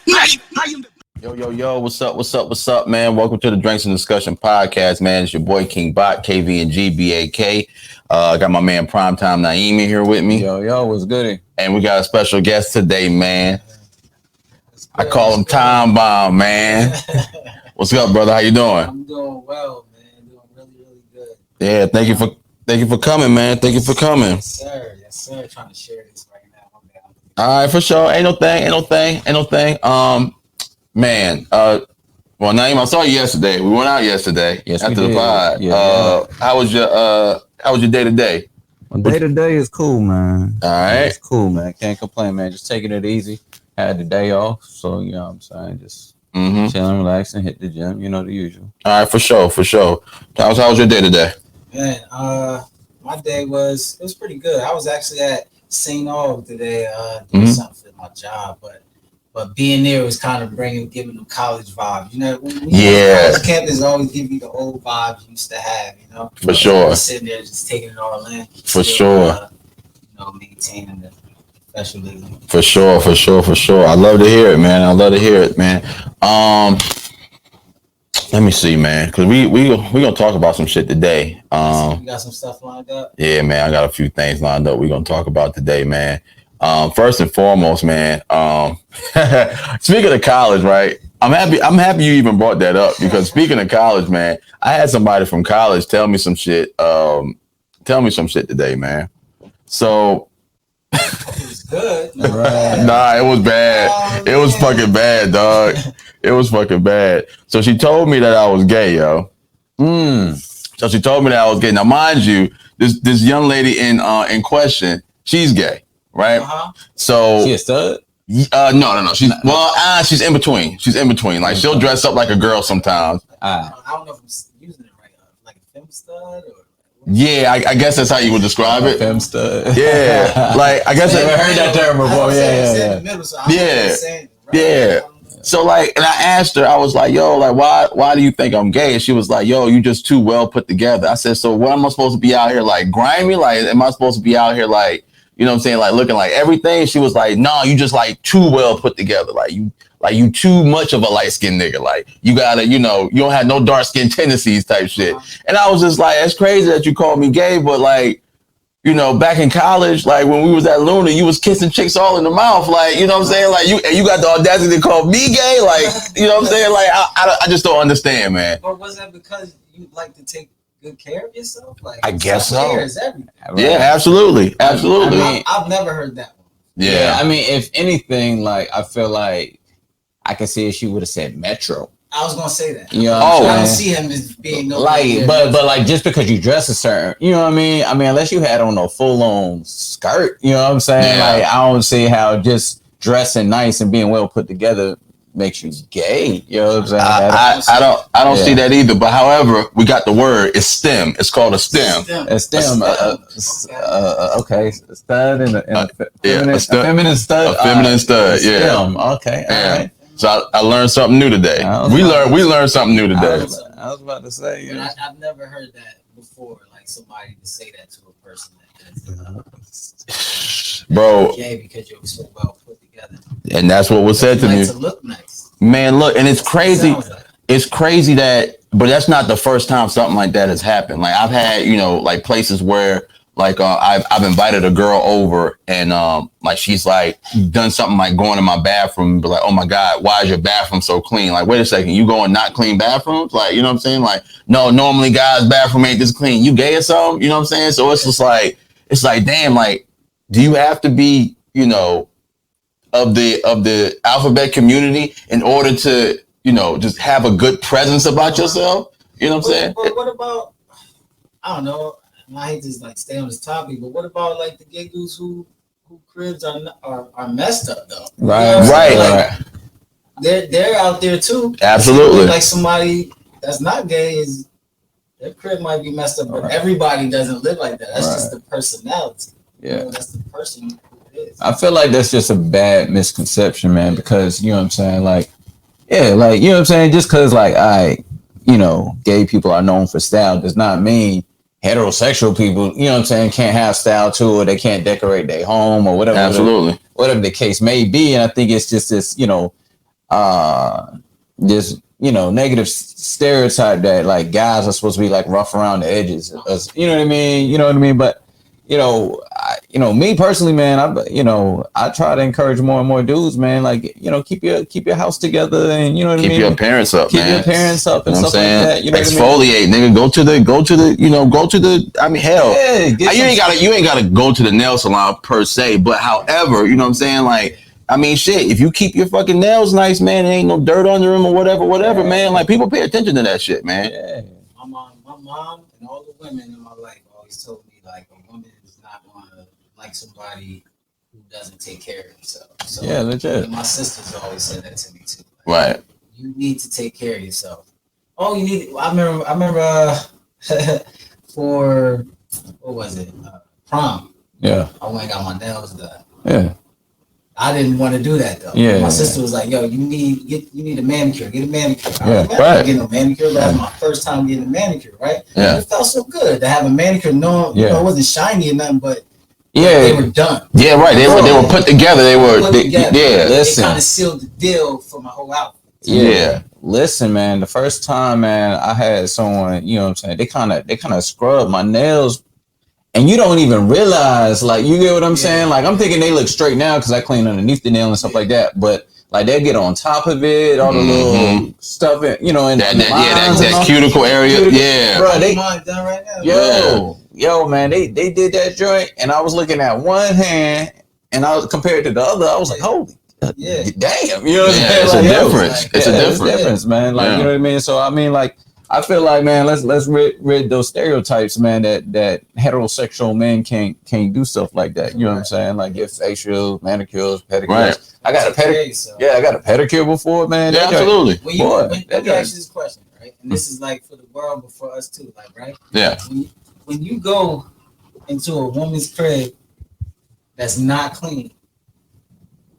Yo, what's up, man? Welcome to the Drinks and Discussion Podcast, man. It's your boy King Bot, KV and GBAK. I got my man Primetime Naimi here with me. Yo, what's good? And we got a special guest today, man. I call him Tom Bomb, man. What's up, brother? How you doing? I'm doing well, man. Doing really good. Yeah, thank you for coming, man. Thank you for coming. Yes, sir. Trying to share this right now. All right, for sure. Ain't no thing. Man, well, Naeem, I saw you yesterday. We went out yesterday after the pod. Yeah. How was your day today? Well, day to day is cool, man. All right. It's cool, man. Can't complain, man. Just taking it easy. Had the day off, so you know what I'm saying. Just chilling, relaxing, hit the gym. You know, the usual. All right, for sure. How was your day today? Man, my day was pretty good. I was actually at St. Aug today, doing something for my job, but being there was kind of giving them college vibes. You know, when college campus always give you the old vibes you used to have. You know, for sure. Sitting there just taking it all in. For sure. Maintaining the professionalism. For sure. I love to hear it, man. Let me see, man, because we gonna talk about some shit today. You got some stuff lined up? Yeah, man, I got a few things lined up we're gonna talk about today, man. First and foremost, man, speaking of college, right? I'm happy you even brought that up, because speaking of college, man, I had somebody from college tell me some shit today, man. So it was good. Nah, it was bad. It was fucking bad, dog. It was fucking bad. So she told me that I was gay, yo. So she told me that I was gay. Now, mind you, this young lady in question, she's gay, right? So she a stud? No. She's in between. Like, she'll dress up like a girl sometimes. I don't know if I'm using it right. Like a femme stud or. Yeah, I guess that's how you would describe it. Femme stud. Yeah, like I guess I never heard that term before. Yeah. So like, and I asked her, I was like, yo, like, why do you think I'm gay? And she was like, yo, you just too well put together. I said, so what am I supposed to be out here like grimy? Like, am I supposed to be out here like, you know what I'm saying, like looking like everything? She was like, no, you just like too well put together. Like you too much of a light skinned nigga. Like you gotta, you don't have no dark skin tendencies type shit. And I was just like, it's crazy that you called me gay, but like, back in college, like when we was at Luna, you was kissing chicks all in the mouth. Like, you know what I'm saying? Like you got the audacity to call me gay. Like, you know what I'm saying? Like, I just don't understand, man. But was that because you like to take good care of yourself? Like, I guess so. Care is everything. Yeah, absolutely. I mean, I've never heard that one. Yeah. I mean, if anything, like, I feel like I can see if she would have said Metro. I was gonna say that. I don't see him as being no like, but like just because you dress a certain, you know what I mean? I mean, unless you had on a full on skirt, you know what I'm saying? Yeah. Like, I don't see how just dressing nice and being well put together makes you gay. You know what I'm saying? I don't see that either. But however, we got the word. It's STEM. It's called a STEM. A STEM. Okay. A stud and a feminine stud. A feminine stud. Yeah. STEM. Okay. Yeah. All right. So I learned something new today. We learned something new today. I was about to say, I've never heard that before. Like somebody to say that to a person bro. Gay because you're so well put together. And that's what was said to me. To look nice. Man, look, and it's crazy. It's crazy that, but that's not the first time something like that has happened. Like I've had, like places where. Like I've invited a girl over and like she's like done something like going in my bathroom, but like, oh my God, why is your bathroom so clean? Like, wait a second, you go in not clean bathrooms? Like, you know what I'm saying? Like, no, normally guys' bathroom ain't this clean. You gay or something? You know what I'm saying? So it's just like, damn, like, do you have to be, of the alphabet community in order to, just have a good presence about yourself? You know what I'm saying? But what about, I don't know. I hate to like stay on this topic, but what about like the gay dudes who cribs are messed up though? Right. They're out there too. Absolutely. Like somebody that's not gay is their crib might be messed up, but everybody doesn't live like that. That's just the personality. Yeah, that's the person who is. I feel like that's just a bad misconception, man. Because you know what I'm saying, like, like you know what I'm saying. Just because like gay people are known for style does not mean heterosexual people, you know what I'm saying, can't have style too, or they can't decorate their home or whatever. Absolutely. Whatever the case may be. And I think it's just this, this negative stereotype that like guys are supposed to be like rough around the edges. You know what I mean? But me personally, man, I try to encourage more and more dudes, man. Like, keep your house together, and keep your appearance up, keep man. your appearance up, and you know stuff like that. You know exfoliate, nigga. Go to the. I mean, hell, you ain't gotta go to the nail salon per se, but however, you know what I'm saying, like. I mean, shit, if you keep your fucking nails nice, man, there ain't no dirt under them or whatever, man. Like, people pay attention to that shit, man. Yeah. My mom and all the women in my life always told me, like, a woman is not going to like somebody who doesn't take care of themselves. So, yeah, legit. My sisters always said that to me, too. Like, right. You need to take care of yourself. Oh, you need... I remember for... What was it? Prom. Yeah. I went and got my nails done. Yeah. I didn't want to do that though. Yeah, my sister was like, "Yo, you need a manicure. Get a manicure." Yeah, right. Getting a manicure. That was my first time getting a manicure. Right. Yeah. It felt so good to have a manicure. No, it wasn't shiny or nothing, but they were done. Yeah, right. They were put together. Yeah. Listen, it kind of sealed the deal for my whole outfit. Yeah. Listen, man. The first time, man, I had someone. You know what I'm saying? They kind of scrubbed my nails. And you don't even realize, like, you get what I'm saying? Like, I'm thinking they look straight now because I clean underneath the nail and stuff like that. But, like, they'll get on top of it, all the little stuff, and that cuticle area. Yeah. Bro, done right now. Yo, man, they did that joint, and I was looking at one hand, and I was compared to the other. I was like, holy. Damn, you know what I'm saying? It's a difference. It's a difference, man. Like, you know what I mean? So, I mean, like, I feel like, man, let's rid those stereotypes, man, that heterosexual men can't do stuff like that. You know what I'm saying? Like get facials, manicures, pedicures. Right. I got a pedicure. Yeah, I got a pedicure before, man. Yeah, absolutely. Let me ask you this question, right? And this is like for the world, but for us too, like, right? Yeah. When you go into a woman's crib that's not clean,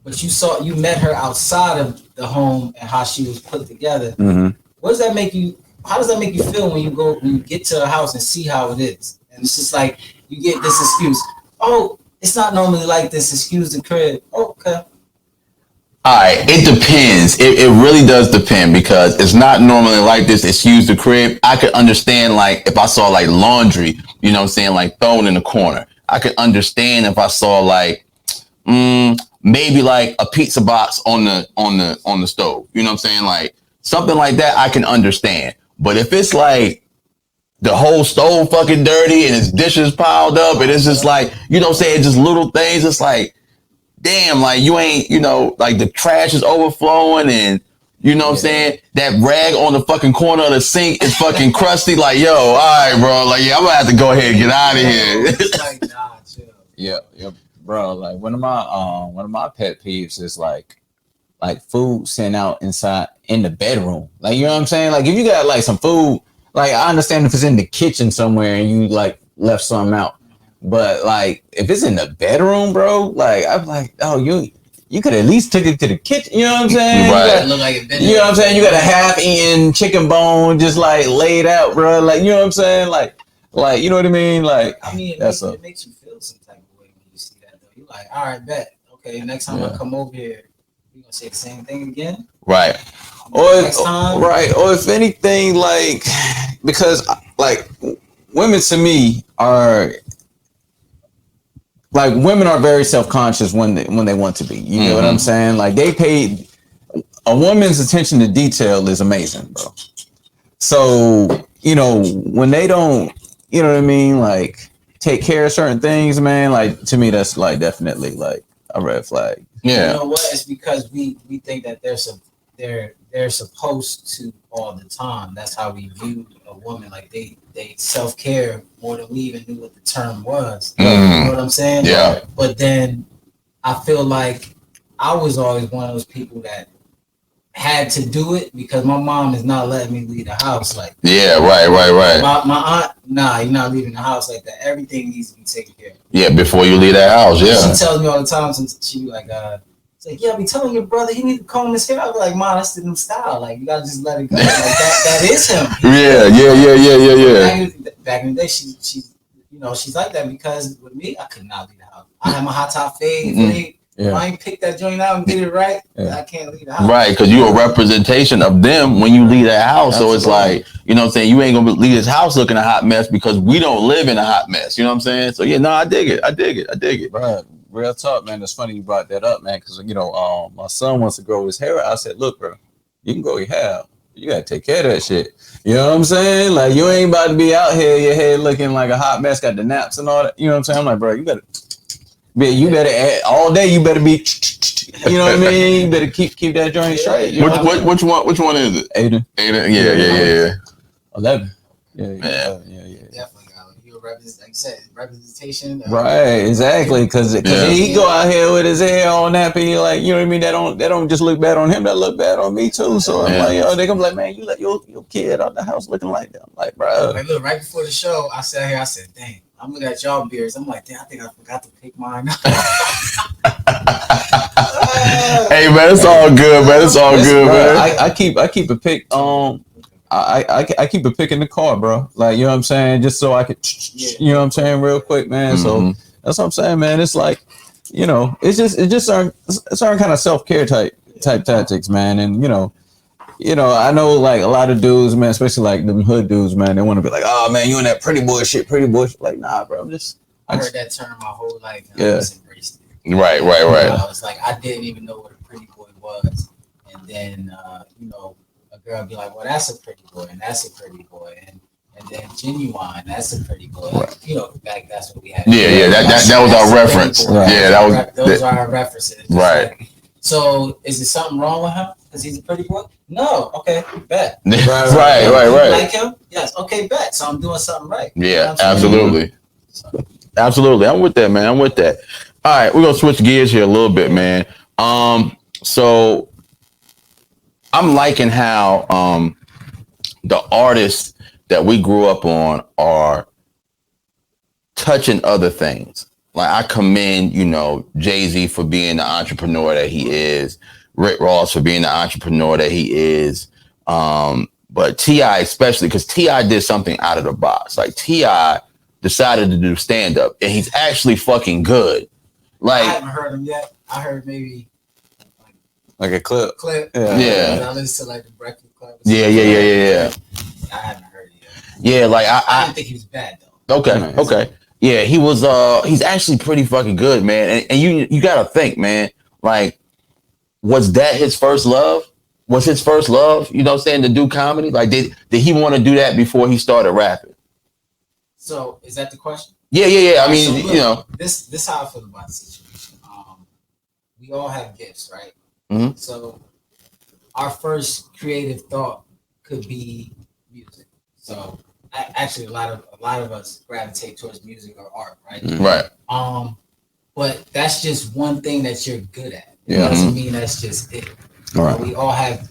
but you met her outside of the home and how she was put together. Mm-hmm. What does that make you? How does that make you feel when you get to a house and see how it is? And it's just like you get this excuse. Oh, it's not normally like this. Excuse the crib. Okay. All right. It depends. It really does depend because it's not normally like this. Excuse the crib. I could understand like if I saw like laundry, you know what I'm saying, like thrown in the corner. I could understand if I saw like maybe like a pizza box on the stove. You know what I'm saying? Like something like that I can understand. But if it's like the whole stove fucking dirty and it's dishes piled up and it's just like, you know what I'm saying, just little things, it's like, damn, like you ain't, like the trash is overflowing and you know what I'm saying, that rag on the fucking corner of the sink is fucking crusty. Like, yo, all right, bro, like, yeah, I'm gonna have to go ahead and get out of here. Like, nah, chill. Yeah, bro, like one of my pet peeves is like food sent out inside in the bedroom. Like, you know what I'm saying? Like if you got like some food, like I understand if it's in the kitchen somewhere and you like left something out. But like if it's in the bedroom, bro, like I'm like, oh, you could at least take it to the kitchen. You know what I'm saying? Right. Look like it been you know what I'm saying? You got a half-eaten chicken bone just like laid out, bro. Like, you know what I'm saying? Like you know what I mean? Like, I mean, it makes you feel some type of way when you see that though. You're like, all right, bet. Okay, next time I come over here, you gonna say the same thing again? Right. Or if anything, like, because like women to me are like women are very self-conscious when they want to be. You know what I'm saying? Like a woman's attention to detail is amazing, bro. So, when they don't, you know what I mean, like take care of certain things, man, like to me that's like definitely like a red flag. Yeah. You know what? It's because we think that they're supposed to all the time. That's how we view a woman. Like they self-care more than we even knew what the term was. You know what I'm saying? Yeah. But then I feel like I was always one of those people that had to do it because my mom is not letting me leave the house. Like, yeah, right. My aunt, nah, you're not leaving the house like that. Everything needs to be taken care of. Yeah, before you leave that house. Yeah. She tells me all the time. She be like, it's like, yeah, I be telling your brother he need to comb his hair. I be like, Mom, that's the new style. Like, you gotta just let it go. Like that is him. Yeah. Back in the day, she's like that because with me, I could not leave the house. I had my hot top fade. If I ain't pick that joint out and get it right, I can't leave the house. Right, because you're a representation of them when you leave that house. Absolutely. So it's like, you know what I'm saying? You ain't gonna leave this house looking a hot mess because we don't live in a hot mess. You know what I'm saying? So yeah, no, I dig it. Right. Real talk, man. It's funny you brought that up, man, because my son wants to grow his hair out. I said, look, bro, you can grow your hair out. You gotta take care of that shit. You know what I'm saying? Like, you ain't about to be out here, your head looking like a hot mess, got the naps and all that. You know what I'm saying? I'm like, bro, you better all day. You better be, you know what I mean? You better keep that joint straight. You know Which one is it? Aiden. Yeah. 11. Yeah. Definitely, you like you said, representation. Right, exactly. Because he go out here with his hair all nappy, like, you know what I mean? That don't just look bad on him. That look bad on me too. So I'm like, they gonna be like, man, you let your kid out the house looking like that. I'm like, bro. Like, look, right before the show, I sat here. I said, dang. I'm looking at y'all beards. I'm like, damn, I think I forgot to pick mine. Hey man, it's all good, man. It's all good, man. I keep a pick. I keep a pick in the car, bro. Like, you know what I'm saying, just so I could, you know what I'm saying, real quick, man. So that's what I'm saying, man. It's like, it's just certain kind of self-care type tactics, man. And I know, like, a lot of dudes, man, especially like them hood dudes, man, they want to be like, oh man, you in that pretty boy shit. Like, nah, bro. I heard that term my whole life. And I just embraced it. Right. I was like, I didn't even know what a pretty boy was, and then a girl would be like, well, that's a pretty boy, and that's a pretty boy, and then genuine, that's a pretty boy. Like, back that's what we had. Yeah. That was our reference. Right. Yeah, those are our references. Right. Like, so is there something wrong with him because he's a pretty boy? No. Okay, bet. Right. Like him? Yes. Okay, bet. So I'm doing something right. Yeah, absolutely. Absolutely. I'm with that, man. I'm with that. All right, we're gonna switch gears here a little bit, man. So I'm liking how the artists that we grew up on are touching other things. Like, I commend, Jay-Z for being the entrepreneur that he is, Rick Ross for being the entrepreneur that he is. But T.I. especially, because T.I. did something out of the box. Like, T.I. decided to do stand-up, and he's actually fucking good. Like, I haven't heard him yet. I heard maybe like a clip. Yeah. I listen to like the Breakfast Club. Yeah. I haven't heard it yet. Yeah, like I didn't think he was bad though. Okay. Yeah, he was he's actually pretty fucking good, man. And you gotta think, man, like, was that his first love? Was his first love, you know what I'm saying, to do comedy? Like, did he want to do that before he started rapping? So is that the question? Yeah. I mean, so look, this how I feel about the situation. We all have gifts, right? Mm-hmm. So our first creative thought could be music. So actually, a lot of us gravitate towards music or art, right? Right. But that's just one thing that you're good at. It Yeah. doesn't mean that's just it. Right. We all have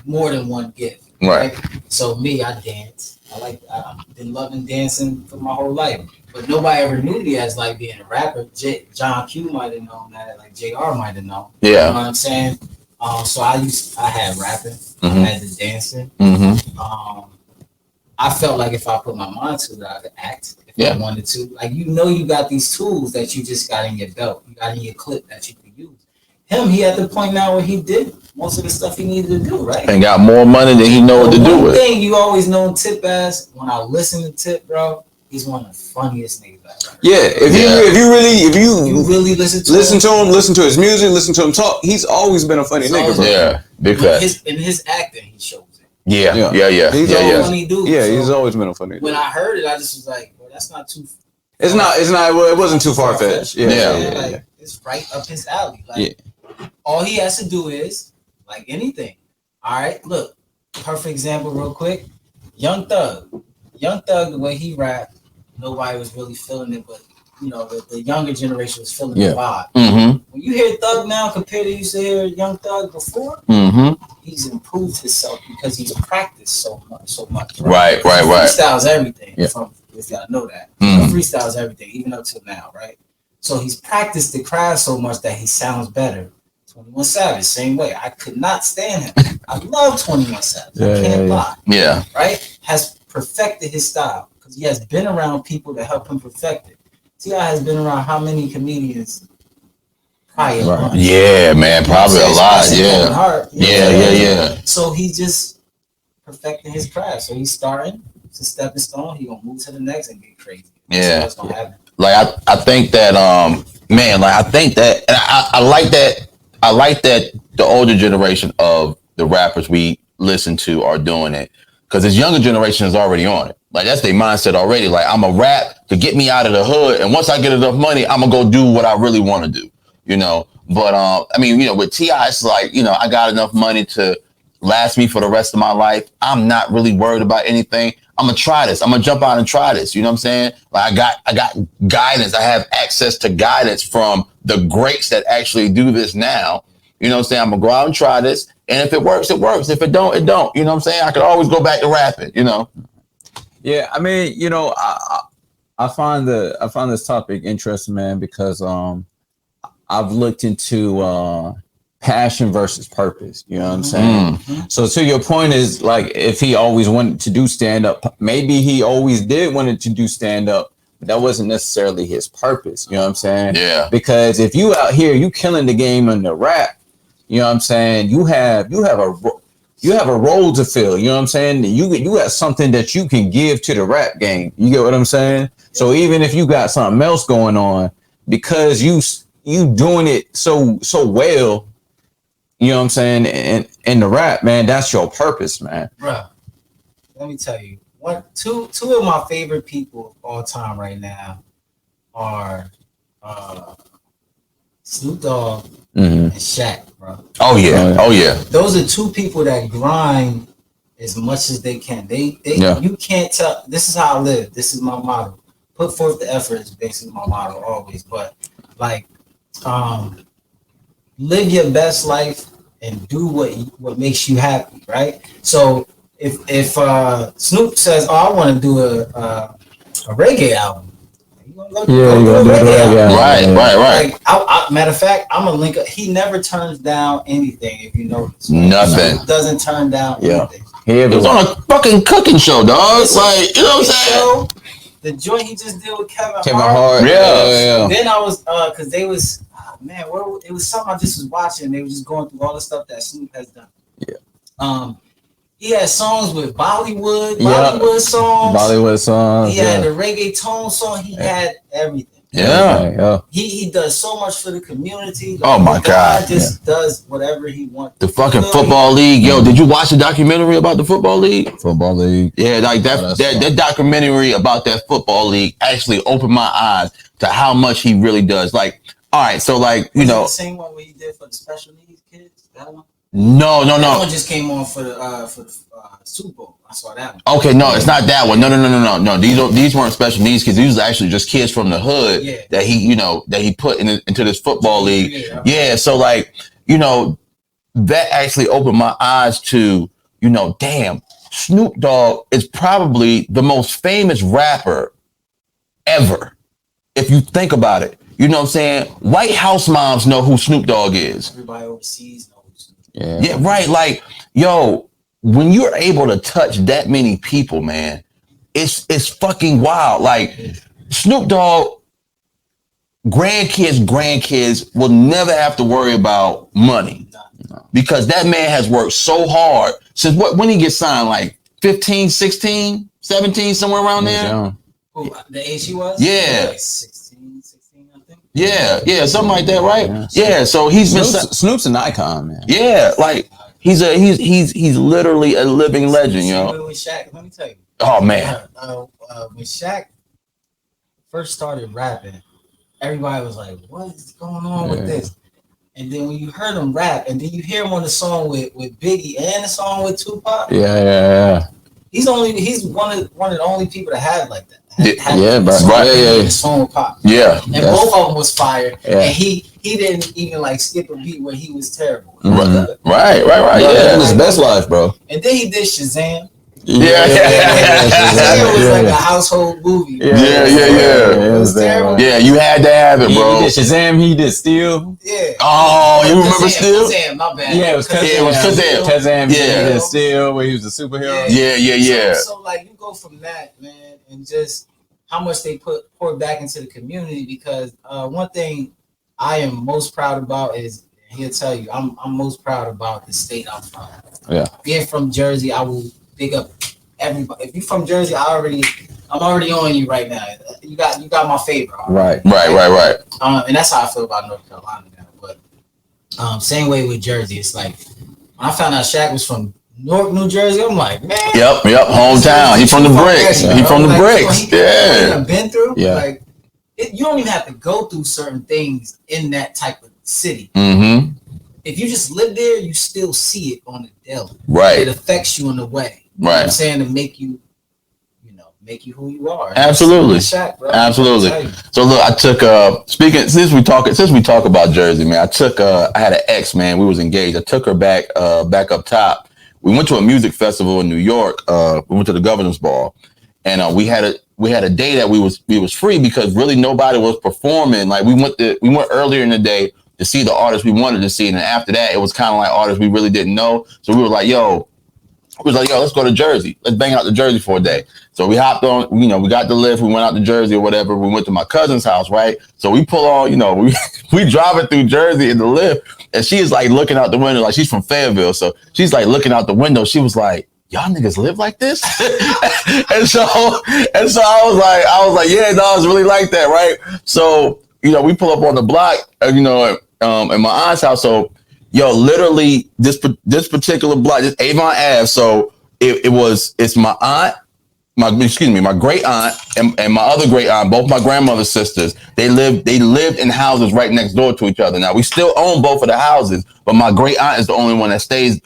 more than one gift. Right. So me, I dance. I've been loving dancing for my whole life. But nobody ever knew me as like being a rapper. John Q might have known that, like JR might have known. Yeah. You know what I'm saying? So I had rapping, I had the dancing. I felt like if I put my mind to it, I could act if I wanted to. Like, you got these tools that you just got in your belt. You got in your clip that you can use. He at the point now where he did most of the stuff he needed to do, right? And got more money than he know what to do with. One thing you always know Tip as, when I listen to Tip, bro, he's one of the funniest niggas ever. Yeah, if you really listen to him, listen to his music, listen to him talk, he's always been a funny nigga, bro. Yeah, big fact. In his acting, he shows it. Yeah. He's a funny dude. Yeah, so he's always been a funny dude. When I heard it, I just was like, well, that's not too. It's not. Well, it wasn't too far fetched. Yeah. It's right up his alley. Like, all he has to do is, like anything. All right, look, perfect example, real quick. Young Thug, the way he rapped, nobody was really feeling it, but the younger generation was feeling the vibe. When you hear Thug now compared to you used to hear Young Thug before, he's improved himself because he's practiced so much. Right. Freestyles everything. Yeah. If y'all know that, freestyles everything, even up till now, right? So he's practiced the craft so much that he sounds better. 21 Savage, same way. I could not stand him. I love 21 Savage. I can't lie. Yeah. Right? Has perfected his style because he has been around people that help him perfect it. T.I. has been around how many comedians Probably a Right. bunch. Yeah, man, probably a lot. Yeah. Heart, Yeah. So he just perfecting his craft. So he's starting. It's a stepping stone. He gonna move to the next and get crazy. Yeah. What's gonna happen? Like I think that man, like I think that, and I like that. I like that the older generation of the rappers we listen to are doing it, because this younger generation is already on it. Like that's their mindset already. Like I'm a rap to get me out of the hood, and once I get enough money, I'm gonna go do what I really want to do. You know. But I mean, you know, with T.I., it's like, you know, I got enough money to last me for the rest of my life. I'm not really worried about anything. I'm gonna try this. I'm gonna jump out and try this. You know what I'm saying? Like I got guidance. I have access to guidance from the greats that actually do this now. You know what I'm saying? I'm gonna go out and try this. And if it works, it works. If it don't, it don't. You know what I'm saying? I could always go back to rapping, you know? Yeah, I mean, you know, I find this topic interesting, man, because I've looked into passion versus purpose. You know what I'm saying? Mm. So to your point is like, if he always wanted to do stand up, maybe he always did wanted to do stand up, but that wasn't necessarily his purpose. You know what I'm saying? Yeah. Because if you out here, you killing the game in the rap, you know what I'm saying? You have a role to fill. You know what I'm saying? You got something that you can give to the rap game. You get what I'm saying? So even if you got something else going on, because you doing it so well, you know what I'm saying, in the rap, man, that's your purpose, man. Bro, let me tell you, two of my favorite people of all time right now are Snoop Dogg and Shaq, bro. Oh yeah. Those are two people that grind as much as they can. You can't tell. This is how I live. This is my motto. Put forth the effort is basically my motto always. But like, live your best life and do what makes you happy, right? So if Snoop says, "Oh, I want to do a reggae album," you gonna go do a reggae album. Right. Like, matter of fact, I'm gonna link up. He never turns down anything. If you notice, Nothing. He doesn't turn down anything. It was on a fucking cooking show, dog. Like, you know what I'm saying? The joint he just did with Kevin Hart. Yeah. Then I was because they was it was something I just was watching. They were just going through all the stuff that Snoop has done. Yeah. He had songs with Bollywood songs. He had the reggaeton song. He had everything. Yeah. He does so much for the community. Oh my God. Just does whatever he wants. The fucking football league. Yo, did you watch the documentary about the football league? Football league. Yeah, like that documentary about that football league actually opened my eyes to how much he really does. Like, all right, so like, you know, the same one where he did for the special needs kids. That one. No. That one just came on for the Super Bowl. I saw that one. Okay, no, it's not that one. No. These weren't special needs kids. These were actually just kids from the hood that he put into this football league. Yeah, so like, you know, that actually opened my eyes to, you know, damn, Snoop Dogg is probably the most famous rapper ever. If you think about it, you know what I'm saying? White house moms know who Snoop Dogg is. Everybody overseas knows. Yeah, right. Like, yo, when you're able to touch that many people, man, it's fucking wild. Like, Snoop Dogg, grandkids will never have to worry about money because that man has worked so hard since when he gets signed, like 15, 16, 17, somewhere around there. Who, the age he was? Yeah. Like 16, I think. Yeah, something like that, right? Yeah, so he's Snoop's an icon, man. Yeah, like he's literally a living legend, you know. With Shaq, let me tell you. Oh man. When Shaq first started rapping, everybody was like, "What is going on with this?" And then when you heard him rap, and then you hear him on the song with Biggie and the song with Tupac. Yeah. He's one of the only people that had like that. The song with Pop. Yeah. And both of them was fire. Yeah. And he didn't even like skip a beat when he was terrible. Mm-hmm. Right. Yeah. It was his best life, bro. And then he did Shazam. Yeah. Shazam was like a household movie. Yeah. It was terrible. Yeah, you had to have it, bro. He did Shazam, he did Steel. Yeah. Oh, you remember Steel? Shazam, my bad. Yeah, it was Shazam. Shazam, he did Steel, where he was a superhero. Yeah. So like you go from that, man, and just how much they pour back into the community because one thing I am most proud about is, he'll tell you, I'm most proud about the state I'm from. Yeah. Being from Jersey, I will big up everybody. If you're from Jersey, I'm already on you right now. You got my favor. Right. And that's how I feel about North Carolina now. But same way with Jersey. It's like when I found out Shaq was from Newark, New Jersey, I'm like, man. Yep, hometown. He from the bricks. He from the bricks. Yeah. Been through. Yeah. Like you don't even have to go through certain things in that type of city. Mm-hmm. If you just live there, you still see it on the daily. Right. It affects you in a way. You know what I'm saying, to make you who you are. Absolutely. Shaq, bro. Absolutely. So look, I took since we talk about Jersey, man, I had an ex, man. We was engaged. I took her back up top. We went to a music festival in New York. We went to the Governor's Ball, and we had a day that we was free because really nobody was performing. Like we went earlier in the day to see the artists we wanted to see, and then after that it was kind of like artists we really didn't know. So we were like, let's go to Jersey. Let's bang out to Jersey for a day. So we hopped on, we got the lift. We went out to Jersey or whatever. We went to my cousin's house, right? So we pull on, we driving through Jersey in the lift, and she is like looking out the window, like she's from Fayetteville. So she's like looking out the window. She was like, y'all niggas live like this? and so I was like, yeah, no, it's really like that, right? So, we pull up on the block, in my aunt's house. So, literally this particular block, this Avon Ave. So it's my aunt, my great aunt and my other great aunt, both my grandmother's sisters. They lived in houses right next door to each other. Now we still own both of the houses, but my great aunt is the only one that stays.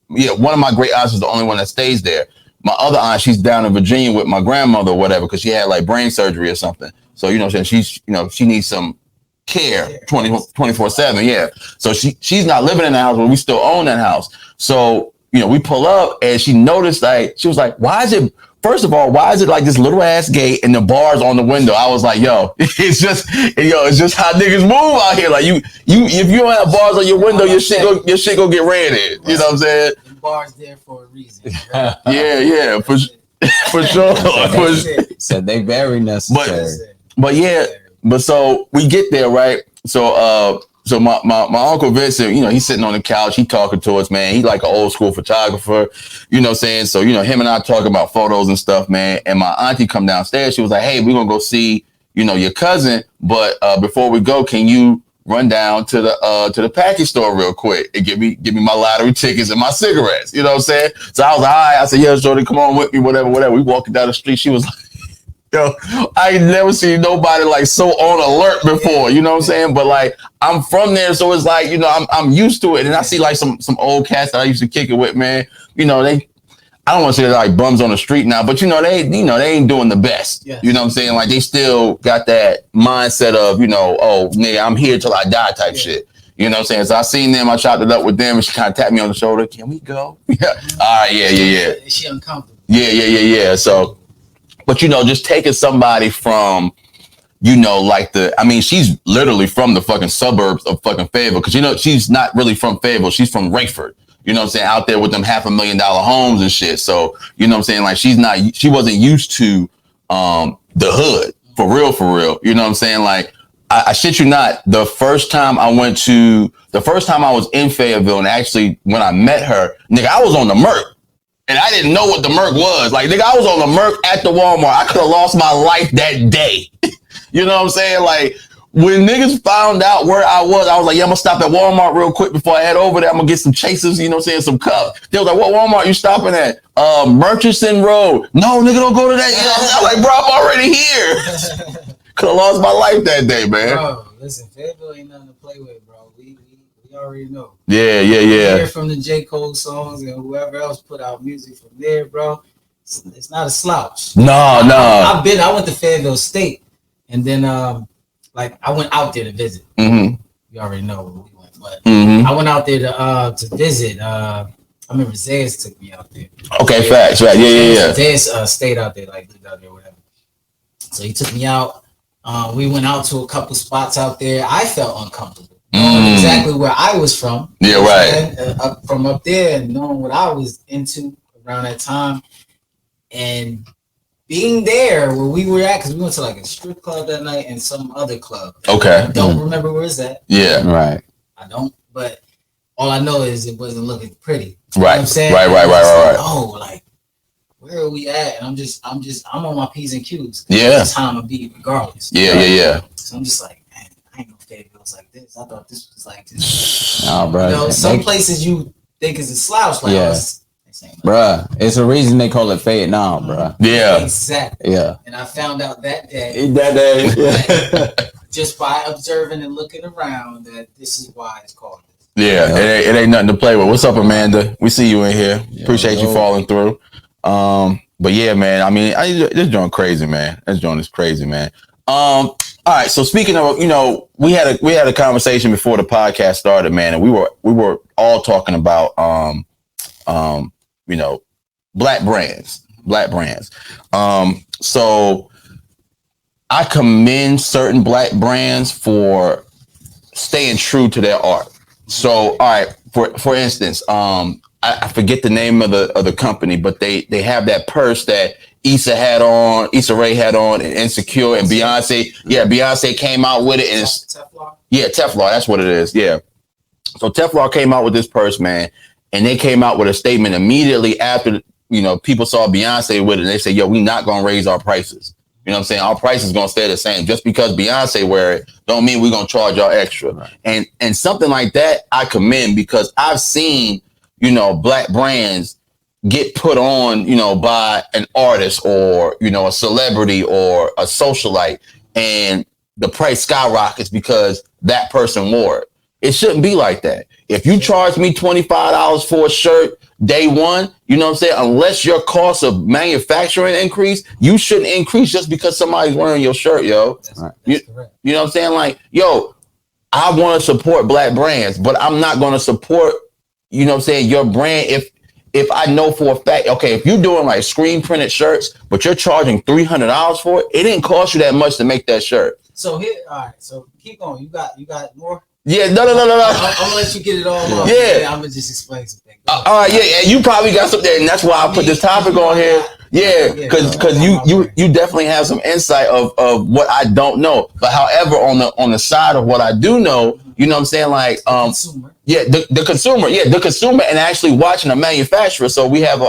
One of my great aunts is the only one that stays there. My other aunt, she's down in Virginia with my grandmother or whatever, because she had like brain surgery or something. So, she's, she needs some care 24/7. Yeah. So she's not living in the house, but we still own that house. So, we pull up and she noticed, like, she was like, why is it like this little ass gate and the bars on the window? I was like, it's just how niggas move out here. Like if you don't have bars on your window, your shit go get raided. You know what I'm saying? The bars there for a reason. Right? yeah, for sure. So they very necessary. But so we get there, right? So my Uncle Vincent, he's sitting on the couch, he talking to us, man. He like an old school photographer, you know what I'm saying? So, him and I talking about photos and stuff, man. And my auntie come downstairs. She was like, hey, we're gonna go see, your cousin. But before we go, can you run down to the package store real quick and give me my lottery tickets and my cigarettes? You know what I'm saying? So I was like, all right. I said, yeah, Shorty, come on with me, whatever. We walking down the street. She was like, I ain't never seen nobody like so on alert before, you know what I'm saying? But like, I'm from there, so it's like, I'm used to it. And I see like some old cats that I used to kick it with, man. I don't want to say they're like bums on the street now, but they ain't doing the best. Yes. You know what I'm saying? Like they still got that mindset of, oh nigga, I'm here till I die type shit. You know what I'm saying? So I seen them, I chopped it up with them, and she kind of tapped me on the shoulder. Can we go? Yeah. All right, yeah. Is she uncomfortable? Yeah. So, but just taking somebody from, she's literally from the fucking suburbs of fucking Fayetteville, because she's not really from Fayetteville, she's from Rayford. You know what I'm saying? Out there with them $500,000 homes and shit. So, you know what I'm saying? Like she wasn't used to the hood for real. You know what I'm saying? Like I shit you not, the first time I was in Fayetteville, and actually when I met her, nigga, I was on the Merc. And I didn't know what the Merc was. Like, nigga, I was on the Merc at the Walmart. I could have lost my life that day. You know what I'm saying? Like, when niggas found out where I was like, yeah, I'm gonna stop at Walmart real quick before I head over there. I'm gonna get some chasers, you know what I'm saying, some cups. They was like, what Walmart you stopping at? Murchison Road. No, nigga, don't go to that. You know, I'm like, bro, I'm already here. Could have lost my life that day, man. Bro, listen, Fayetteville ain't nothing to play with, bro. We already know. Yeah. Hear from the J. Cole songs and whoever else put out music from there, bro. It's not a slouch. No. I went to Fayetteville State, and then I went out there to visit. Mm-hmm. You already know where we went, but mm-hmm. I went out there to visit. I remember Zayas took me out there. Okay, facts, right? Yeah. Zayas stayed out there, like lived out there, whatever. So he took me out. We went out to a couple spots out there. I felt uncomfortable. Knowing exactly where I was from. Yeah, right. From up there and knowing what I was into around that time. And being there where we were at, because we went to like a strip club that night and some other club. Okay. I don't remember where it's at. Yeah. Right. I don't, but all I know is it wasn't looking pretty. You Right. know what I'm saying? Right. Like, oh, like, where are we at? And I'm on my P's and Q's. Yeah. That's how I'm gonna be regardless. Yeah. So I'm just like, man, I ain't know Fayetteville was like this. I thought this was like this. Nah, bro. You know, some places you think is a slouch, like bruh, it's a reason they call it Fayette now, bruh. Yeah. Exactly. Yeah. And I found out that day. Just by observing and looking around that this is why it's called this. Yeah, it ain't nothing to play with. What's up, Amanda? We see you in here. Appreciate you falling through. But yeah, man. I mean, this joint crazy, man. This joint is crazy, man. All right. So speaking of, we had a conversation before the podcast started, man, and we were all talking about black brands. So I commend certain black brands for staying true to their art. So, all right, for instance, I forget the name of the company, but they have that purse that Issa Rae had on, and Insecure, and Beyonce. Yeah, Beyonce came out with it, and it's Teflon. Yeah, Teflon. That's what it is. Yeah. So Teflon came out with this purse, man, and they came out with a statement immediately after people saw Beyonce with it. And they said, "Yo, we not gonna raise our prices." You know what I'm saying? Our price is going to stay the same. Just because Beyonce wear it don't mean we're going to charge y'all extra. Right. And something like that, I commend, because I've seen, black brands get put on, by an artist or, a celebrity or a socialite, and the price skyrockets because that person wore it. It shouldn't be like that. If you charge me $25 for a shirt day one, you know what I'm saying? Unless your cost of manufacturing increase, you shouldn't increase just because somebody's wearing your shirt, yo. That's correct. You know what I'm saying? Like, yo, I want to support black brands, but I'm not going to support, your brand if I know for a fact, okay, if you're doing like screen printed shirts, but you're charging $300 for it, it didn't cost you that much to make that shirt. So here, all right. So keep going. You got more? Yeah, no. I'm gonna let you get it all off. Yeah. I'm gonna just explain something. All right, yeah. You probably got something, and that's why I put this topic on here. Yeah, because you definitely have some insight of what I don't know. But however, on the side of what I do know, you know what I'm saying, like consumer. Yeah, the consumer, and actually watching a manufacturer. So we have a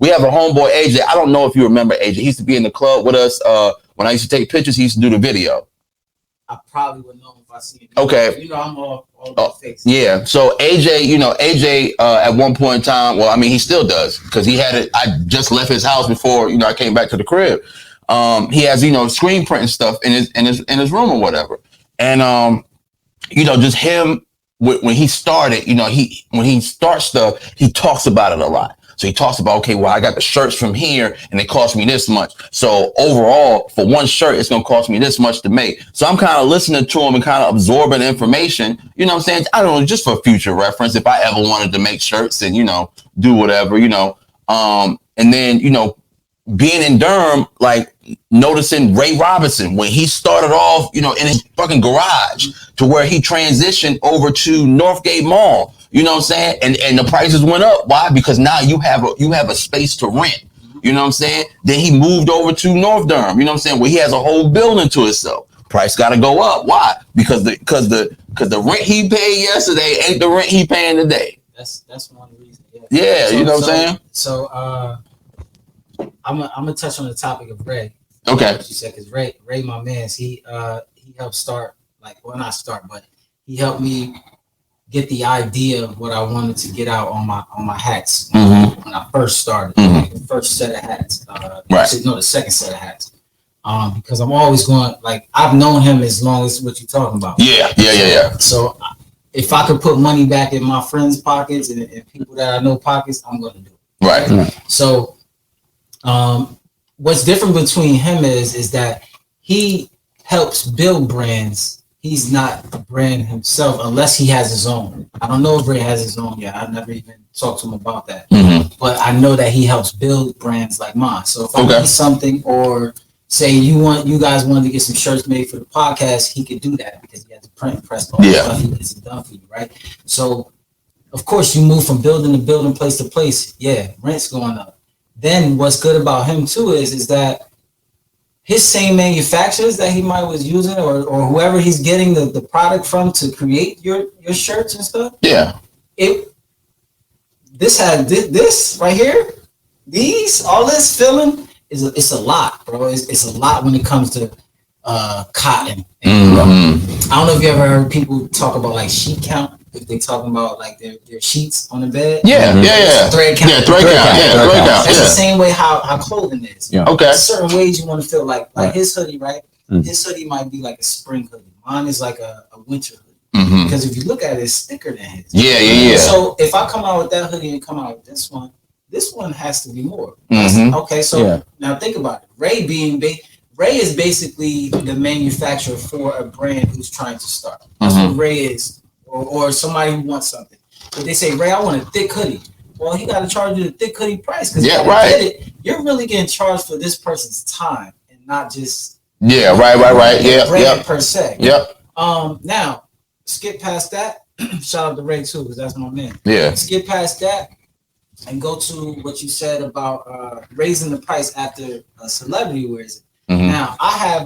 homeboy, AJ. I don't know if you remember AJ. He used to be in the club with us when I used to take pictures. He used to do the video. I probably would know if I see it. Okay. I'm all about face. Yeah. So AJ, at one point in time, well, I mean, he still does, because he had it. I just left his house before, I came back to the crib. He has, screen printing stuff in his room or whatever. And, just him when he started, when he starts stuff, he talks about it a lot. So he talks about, okay, well, I got the shirts from here and they cost me this much. So overall, for one shirt, it's going to cost me this much to make. So I'm kind of listening to him and kind of absorbing information, you know what I'm saying? I don't know, just for future reference, if I ever wanted to make shirts and, do whatever, and then, being in Durham, like noticing Ray Robinson when he started off, in his fucking garage, to where he transitioned over to Northgate Mall. You know what I'm saying? And the prices went up. Why? Because now you have a space to rent. You know what I'm saying? Then he moved over to North Durham. You know what I'm saying? Where he has a whole building to himself. Price got to go up. Why? Because the rent he paid yesterday ain't the rent he paying today. That's one reason. Yeah, you know what I'm saying? So I'm gonna touch on the topic of Ray. Okay. You said, because Ray, my man, he helped start, not start, but he helped me get the idea of what I wanted to get out on my hats when I first started. The first set of hats. Actually, no, the second set of hats. Because I'm always going, I've known him as long as what you're talking about. Yeah. So if I could put money back in my friends' pockets and people that I know pockets, I'm going to do it. Right. So what's different between him is that he helps build brands. He's not a brand himself unless he has his own. I don't know if Ray has his own yet. I've never even talked to him about that. But I know that he helps build brands like mine. So if I need something, or say you guys wanted to get some shirts made for the podcast, he could do that because he has to print and press all stuff. He gets it done for you, right? So of course you move from building to building, place to place. Yeah, rent's going up. then what's good about him too is that his same manufacturers that he might was using or whoever he's getting the product from to create your shirts and stuff. Yeah. This right here, all this filling it's a lot, bro. It's a lot when it comes to cotton. And, I don't know if you ever heard people talk about like sheet count. If they talking about like their sheets on the bed. Yeah. Thread count. Yeah, thread count. That's the same way how clothing is. Yeah. Okay. There's certain ways you want to feel like his hoodie, right? His hoodie might be like a spring hoodie. Mine is like a winter hoodie. Because if you look at it, it's thicker than his. Yeah. So if I come out with that hoodie and come out with this one has to be more. Okay, so now think about it. Ray is basically the manufacturer for a brand who's trying to start. That's what Ray is, or somebody who wants something. But they say, Ray, I want a thick hoodie. Well, he got to charge you the thick hoodie price because you're really getting charged for this person's time and not just right. Per se. Yep. Now skip past that. Shout out to Ray too because that's my man. Yeah. Skip past that and go to what you said about raising the price after a celebrity wears it. Now I have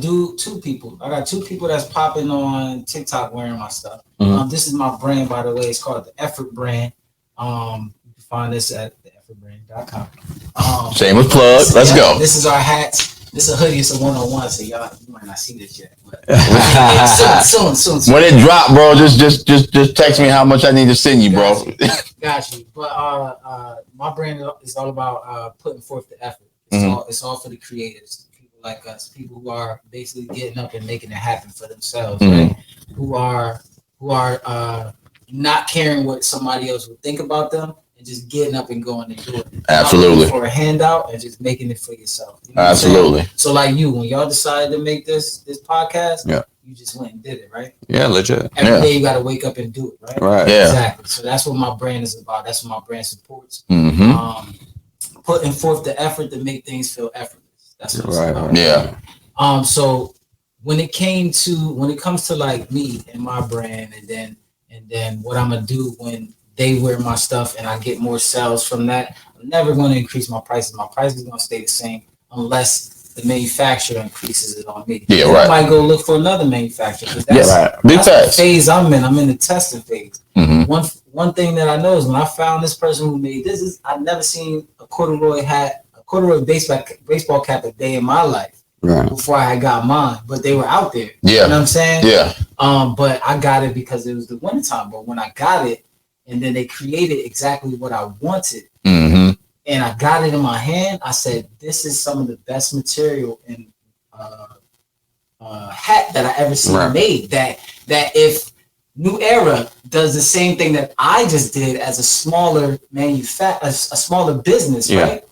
two people. I got two people that's popping on TikTok wearing my stuff. This is my brand, by the way. It's called the Effort Brand. You can find this at theeffortbrand.com. Shameless plug. Let's go. This is our hats. This is a hoodie. It's a 101. So you might not see this yet. But soon. When it drop, bro, just text me how much I need to send you, bro. Got you. But my brand is all about putting forth the effort. It's all for the creatives, people like us, people who are basically getting up and making it happen for themselves, right? Who are not caring what somebody else would think about them and just getting up and going and doing it. Absolutely. For a handout and just making it for yourself. You know Absolutely. So like you, when y'all decided to make this podcast, Yeah. you just went and did it, right? Yeah, legit. Every day you got to wake up and do it, right? Right. Yeah. Exactly. So that's what my brand is about. That's what my brand supports. Putting forth the effort to make things feel effortless. That's what it's about. Yeah. So when it comes to like me and my brand and then what I'm gonna do when they wear my stuff and I get more sales from that, I'm never going to increase my prices. My price is going to stay the same unless the manufacturer increases it on me. Yeah, right. I might go look for another manufacturer. Big that's the facts. phase I'm in. I'm in the testing phase. One thing that I know is when I found this person who made this, I've never seen a corduroy baseball cap a day in my life before I got mine. But they were out there. Yeah. You know what I'm saying? Yeah. But I got it because it was the wintertime. But when I got it, and then they created exactly what I wanted, and I got it in my hand, I said, this is some of the best material in hat that I ever seen made. That if New Era does the same thing that I just did as a smaller a smaller business, right?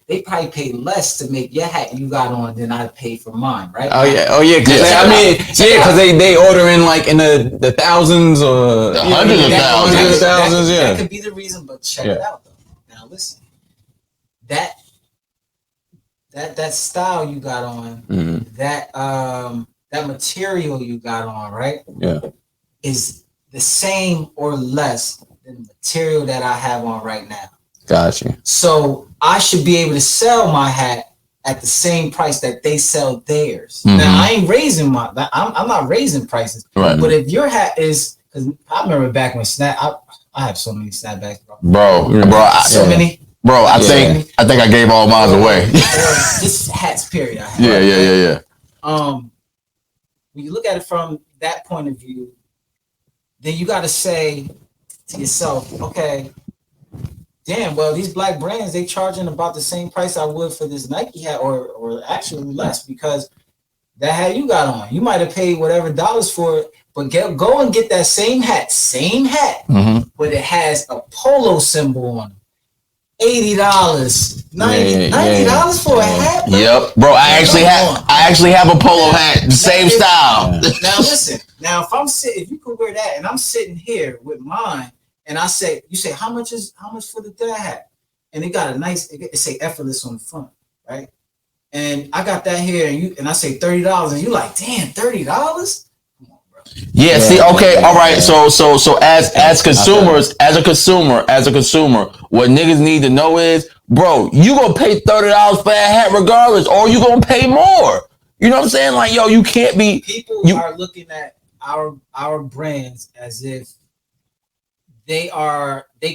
They probably paid less to make your hat you got on than I paid for mine, right? Oh yeah. Because they order in like in the thousands or the hundreds of thousands. That could be the reason, but check it out though. Now listen, that style you got on, that material you got on, right? Yeah. Is the same or less than the material that I have on right now. Gotcha. So I should be able to sell my hat at the same price that they sell theirs. Now I ain't raising I'm not raising prices. Right. But if your hat is, because I remember back when I have so many snapbacks, bro. Many. Bro, I think I gave all mine away. Just hats, period. Yeah. When you look at it from that point of view, then you got to say to yourself, okay, damn, well, these black brands, they charging about the same price I would for this Nike hat or actually less because that hat you got on, you might have paid whatever dollars for it, but go and get that same hat, but it has a polo symbol on it. $80, $90 for a hat. Bro? Yep, bro. I actually have a polo hat, the same style. Now listen. Now if you could wear that, and I'm sitting here with mine, and you say how much for the dad hat, and it got it say effortless on the front, right? And I got that here, and I say $30, and you like, damn, $30? Come on, bro. Yeah, see, okay, all right. So as consumers, as a consumer, what niggas need to know is, bro, you gonna pay $30 for that hat regardless, or you gonna pay more. You know what I'm saying? Like, yo, you can't be. People are looking at our brands as if they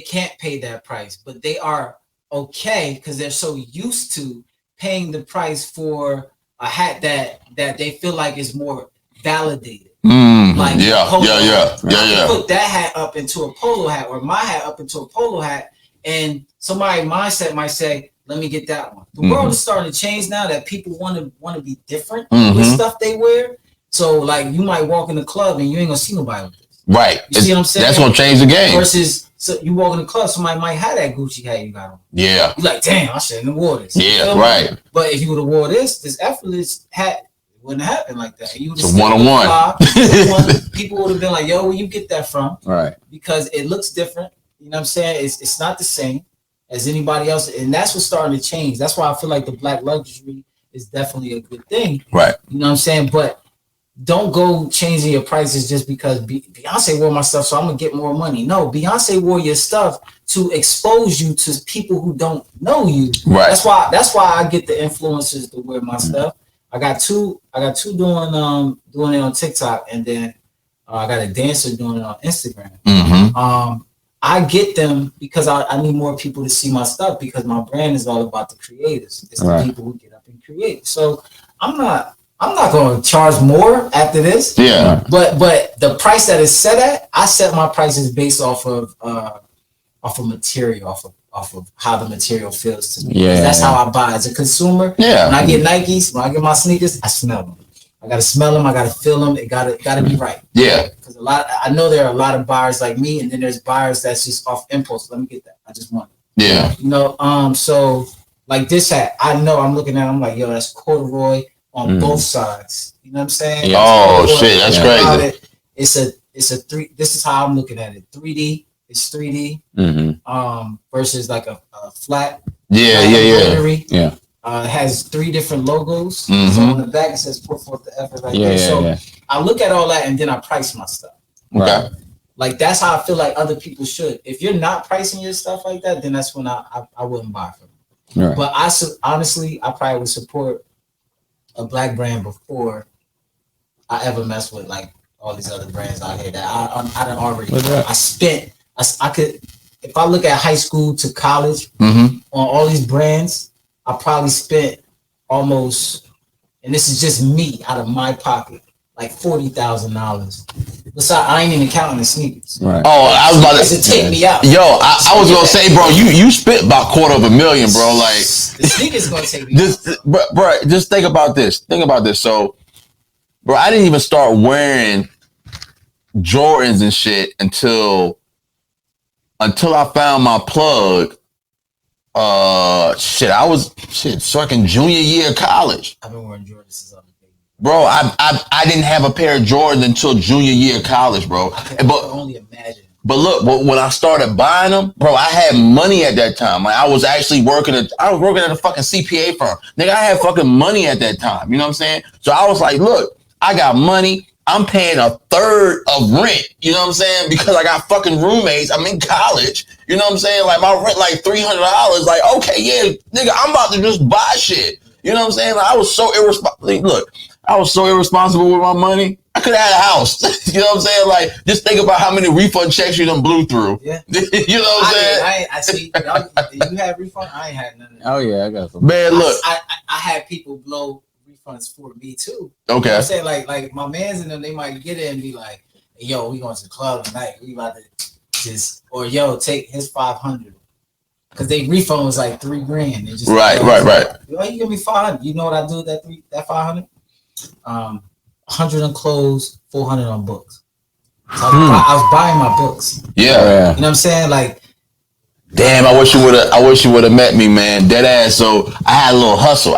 can't pay that price, but they are okay because they're so used to paying the price for a hat that they feel like is more validated. Like put that hat up into a polo hat, or my hat up into a polo hat, and somebody's mindset might say, "Let me get that one." The world is starting to change now that people want to be different with stuff they wear. So like you might walk in the club and you ain't gonna see nobody with this. Right. You see what I'm saying? That's gonna change the game. Versus, so you walk in the club, somebody might have that Gucci hat you got on. Yeah. You're like, damn, I shouldn't have wore this. Yeah, right. But if you would have wore this effortless hat, it wouldn't happen like that. You it's a one-on-one. People would have been like, yo, where you get that from? Right. Because it looks different. You know what I'm saying? It's not the same as anybody else. And that's what's starting to change. That's why I feel like the black luxury is definitely a good thing. Right. You know what I'm saying? But don't go changing your prices just because Beyonce wore my stuff, so I'm gonna get more money. No, Beyonce wore your stuff to expose you to people who don't know you. Right. That's why I get the influencers to wear my stuff. I got two doing it on TikTok, and then I got a dancer doing it on Instagram. I get them because I need more people to see my stuff, because my brand is all about the creators. It's the people who get up and create. So I'm not going to charge more after this. Yeah. But the price that is set at, I set my prices based off of material, off of how the material feels to me. Yeah. That's how I buy as a consumer. Yeah. When I get Nikes, when I get my sneakers, I smell them. I gotta smell them. I gotta feel them. It gotta be right. Yeah. Because I know there are a lot of buyers like me, and then there's buyers that's just off impulse. Let me get that. I just want it. Yeah. You know. So like this hat, I know I'm looking at. I'm like, yo, that's corduroy on both sides. You know what I'm saying? Yeah. Oh shit, that's crazy. It's a three. This is how I'm looking at it. 3D. It's 3D. Versus like a flat. Yeah. Yeah. It has 3 different logos. So on the back it says "Put forth the effort" right there. So I look at all that and then I price my stuff. Okay. Like that's how I feel like other people should. If you're not pricing your stuff like that, then that's when I wouldn't buy from you. Right. But honestly, I probably would support a black brand before I ever mess with like all these other brands out here that I done already. I could, if I look at high school to college on all these brands, I probably spent almost, and this is just me out of my pocket, like $40,000. Besides, I ain't even counting the sneakers. Right. Oh, I was about to take me out. Yo, I was gonna say, bro, you spent about $250,000, bro. Like the sneakers gonna take me out. Bro, just think about this. So, bro, I didn't even start wearing Jordans and shit until I found my plug. I was fucking junior year of college. I've been wearing Jordans since I was a baby. Bro, I didn't have a pair of Jordans until junior year of college, bro. I can only imagine. But look, when I started buying them, bro, I had money at that time. Like I was actually working at a fucking CPA firm. Nigga, I had fucking money at that time. You know what I'm saying? So I was like, look, I got money. I'm paying a third of rent, you know what I'm saying? Because I got fucking roommates. I'm in college, you know what I'm saying? Like my rent, like $300. Like, okay, yeah, nigga, I'm about to just buy shit. You know what I'm saying? Like, I was so irresponsible. Look, I was so irresponsible with my money. I could have had a house. You know what I'm saying? Like, just think about how many refund checks you done blew through. Yeah. You know what I'm saying? I see. You had refund? I ain't had none of that. Oh yeah, I got some. Man, look. I had people blow refunds for me too. Okay. You know what I'm saying? Like my mans and them, they might get it and be like, hey, yo, we going to the club tonight. We about to just, or yo, take his 500. Because they refund was like $3,000. Just right. Yo, you give me 500. You know what I do with that 500? 100 on clothes, 400 on books. So I was buying my books. Yeah. You know what I'm saying? Like, damn, I wish you would have met me, man. Dead ass. So I had a little hustle.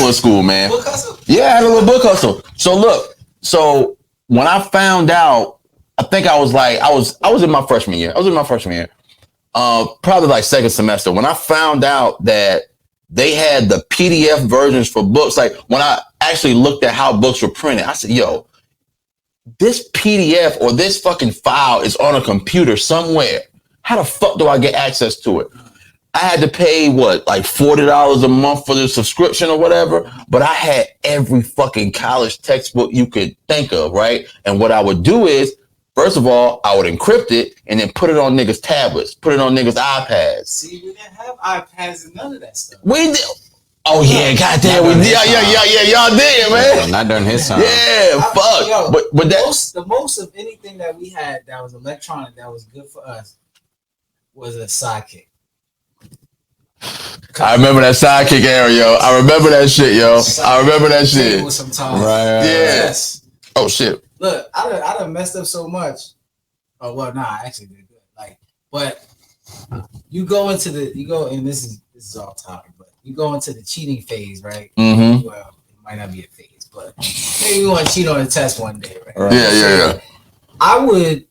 In school, man. Book hustle? Yeah, I had a little book hustle. So look, when I found out, I think I was in my freshman year. Probably like second semester. When I found out that they had the PDF versions for books, like when I actually looked at how books were printed, I said, yo, this PDF or this fucking file is on a computer somewhere. How the fuck do I get access to it? I had to pay what, like $40 a month for the subscription or whatever, but I had every fucking college textbook you could think of, right? And what I would do is, first of all, I would encrypt it and then put it on niggas' tablets, put it on niggas' iPads. See, we didn't have iPads and none of that stuff. We did. Oh yeah, goddamn, we did. Yeah, y'all did, man. Not during his time. Yeah, fuck. Yo, but the most of anything that we had that was electronic that was good for us was a sidekick. I remember that sidekick era, yo. I remember that shit, yo. I remember that shit. Sometimes. Right. Yes. Oh shit. Look, I done messed up so much. Oh well, nah, I actually did good. Like, but you go, and this is all topic, but you go into the cheating phase, right? Mm-hmm. Well, it might not be a phase, but maybe you want to cheat on a test one day, right? Yeah. I would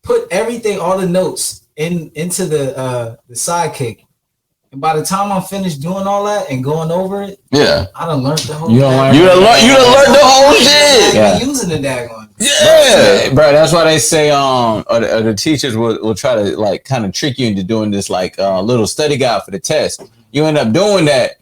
put everything, all the notes into the sidekick. And by the time I'm finished doing all that and going over it, I done learned the whole thing. You done learned the whole shit. Yeah. Using the daggone. Yeah, bro. That's why they say or the teachers will try to like kind of trick you into doing this like little study guide for the test. You end up doing that,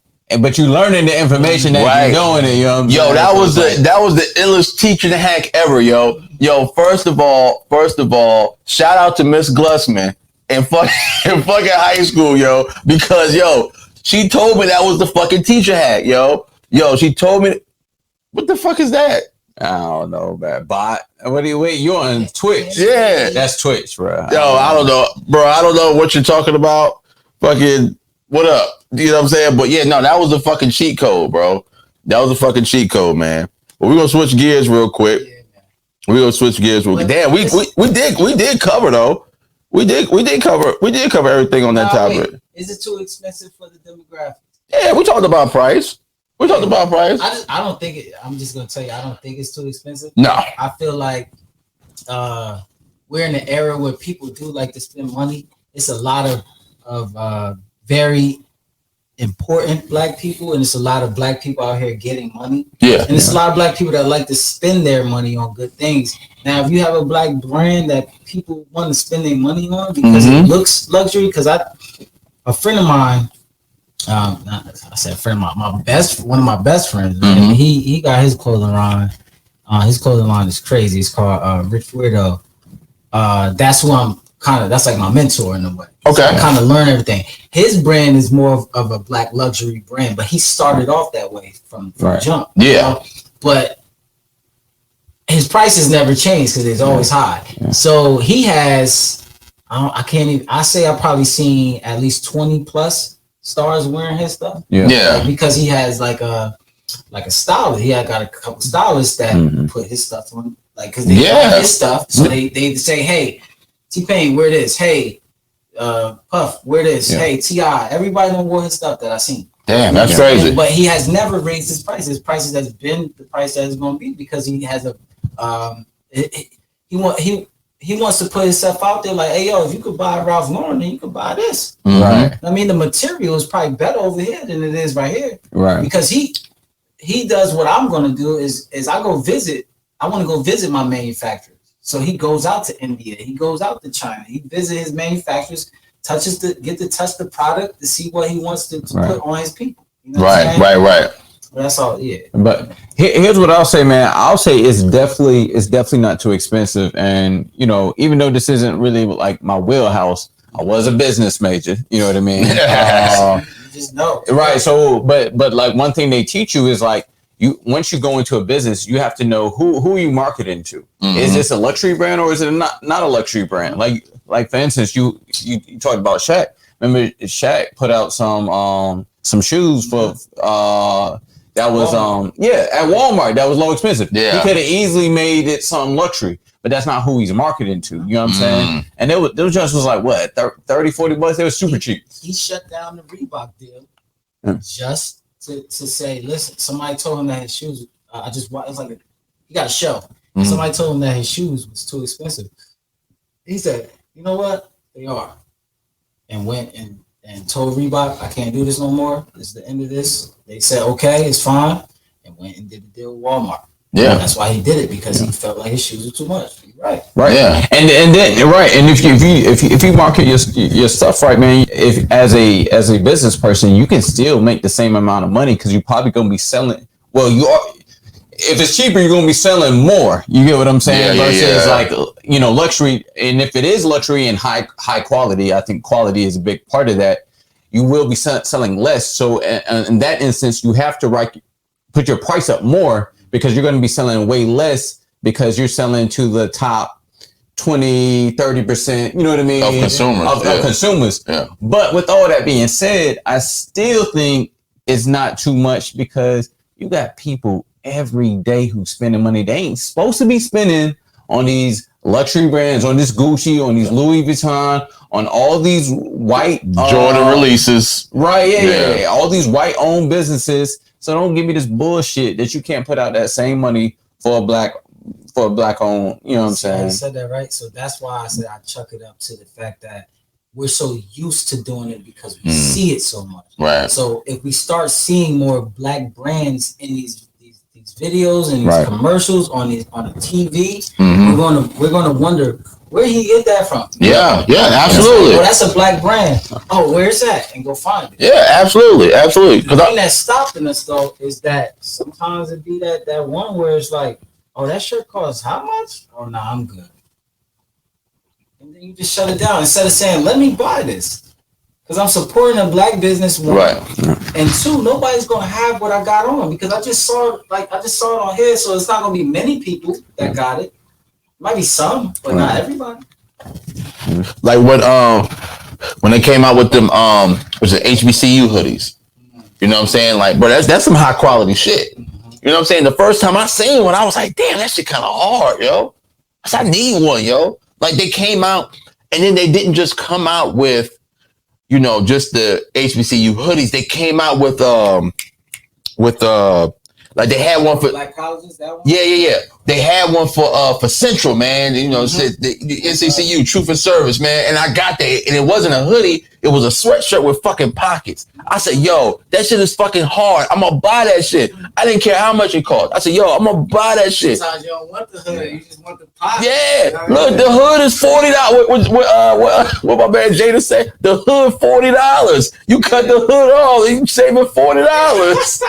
but you learning the information that you're doing it. You know what I'm saying? That was the illest teaching hack ever, yo. Yo, first of all, shout out to Miss Glussman in fucking high school, yo, because yo, she told me that was the fucking teacher hack, yo. Yo, she told me. What the fuck is that? I don't know, man. Bot. You on Twitch? Yeah, that's Twitch, bro. Yo, I don't know, bro. I don't know what you're talking about. Fucking, what up? You know what I'm saying? But yeah, no, that was the fucking cheat code, bro. That was the fucking cheat code, man. But we're gonna switch gears real quick. Damn, we did cover though. We did cover everything on that topic. Wait, is it too expensive for the demographics? Yeah, we talked about price. I don't think it. I'm just gonna tell you, I don't think it's too expensive. No, I feel like we're in an era where people do like to spend money. It's a lot of very important black people, and it's a lot of black people out here getting money. Yeah, and it's a lot of black people that like to spend their money on good things. Now, if you have a black brand that people want to spend their money on because it looks luxury, because a friend of mine. I said friend of mine, one of my best friends, man, he got his clothing line. His clothing line is crazy. It's called Rich Weirdo. That's who that's like my mentor in a way. Okay. So I kind of learn everything. His brand is more of a black luxury brand, but he started off that way from jump. Yeah. You know? But his prices never change because it's always high. Yeah. So he has, I say I've probably seen at least 20 plus stars wearing his stuff. Yeah. Because he has like a stylist. He had got a couple stylists that put his stuff on, like, because they buy his stuff. So they say, hey, T-Pain, wear this. Hey, Puff, wear this. Hey, T.I. Everybody don't wear his stuff that I seen. Damn, that's crazy. But he has never raised his prices. His prices has been the price that it's going to be because he has he wants to put himself out there like, hey, yo, if you could buy Ralph Lauren, then you could buy this. Right. I mean, the material is probably better over here than it is right here. Right. Because he does what I'm going to do is I want to go visit my manufacturers. So he goes out to India, he goes out to China, he visits his manufacturers, touch the product to see what he wants to put on his people. You know right. But that's all, yeah. But here's what I'll say, man. I'll say it's definitely not too expensive. And you know, even though this isn't really like my wheelhouse, I was a business major. You know what I mean? You just know, right? So, but like one thing they teach you is like, once you go into a business, you have to know who you marketing to. Is this a luxury brand or is it not a luxury brand? Like for instance, you talked about Shaq. Remember Shaq put out some shoes for that was at Walmart that was low expensive. Yeah. He could have easily made it some luxury, but that's not who he's marketing to. You know what I'm saying? And those just was like what, $30-$40? They were super cheap. He shut down the Reebok deal just to say, listen, somebody told him that his shoes, he got a show. Somebody told him that his shoes was too expensive. He said, you know what? They are. And went and told Reebok, I can't do this no more. This is the end of this. They said, okay, it's fine. And went and did the deal with Walmart. Yeah, that's why he did it, because he felt like his shoes were too much. Right. Yeah, and then right, and if you market your stuff right, man, if as a business person, you can still make the same amount of money because you're probably gonna be selling. Well, you are. If it's cheaper, you're gonna be selling more. You get what I'm saying? Versus like luxury, and if it is luxury and high quality, I think quality is a big part of that. You will be selling less. So in that instance, you have to put your price up more because you're going to be selling way less because you're selling to the top 20-30%, you know what I mean? Of consumers. Of consumers. Yeah. But with all that being said, I still think it's not too much because you got people every day who's spending money they ain't supposed to be spending on these luxury brands, on this Gucci, on these Louis Vuitton, on all these white Jordan releases. Right, yeah. All these white owned businesses. So don't give me this bullshit that you can't put out that same money for a black owned, you know what I'm saying? You said that right. So that's why I said I chuck it up to the fact that we're so used to doing it because we see it so much. Right. So if we start seeing more black brands in these videos and these commercials on the TV, we're gonna wonder where he get that from. Yeah, absolutely. Well, that's a black brand. Oh, where's that? And go find it. Yeah, absolutely. The thing that's stopping us though is that sometimes it be that one where it's like, oh, that shirt costs how much? Oh no, I'm good. And then you just shut it down instead of saying, let me buy this. Because I'm supporting a black business, one. Right. And two, nobody's gonna have what I got on because I just saw it on here, so it's not gonna be many people that got it. Might be some, but not everybody. Like when they came out with them was it HBCU hoodies? You know what I'm saying? Like, bro, that's some high quality shit. You know what I'm saying? The first time I seen one, I was like, damn, that shit kind of hard, yo. I said, I need one, yo. Like they came out, and then they didn't just come out with, just the HBCU hoodies. They came out with like they had one for Black colleges, that one? Yeah. They had one for Central, man. Said the NCCU, Truth and Service, man. And I got that, and it wasn't a hoodie. It was a sweatshirt with fucking pockets. I said, yo, that shit is fucking hard. I'm gonna buy that shit. I didn't care how much it cost. I said, yo, I'm gonna buy that shit. Sometimes you don't want the hood, you just want the pocket. Yeah, look, the hood is $40. What my man Jada said? The hood $40. You cut the hood off, you saving $40.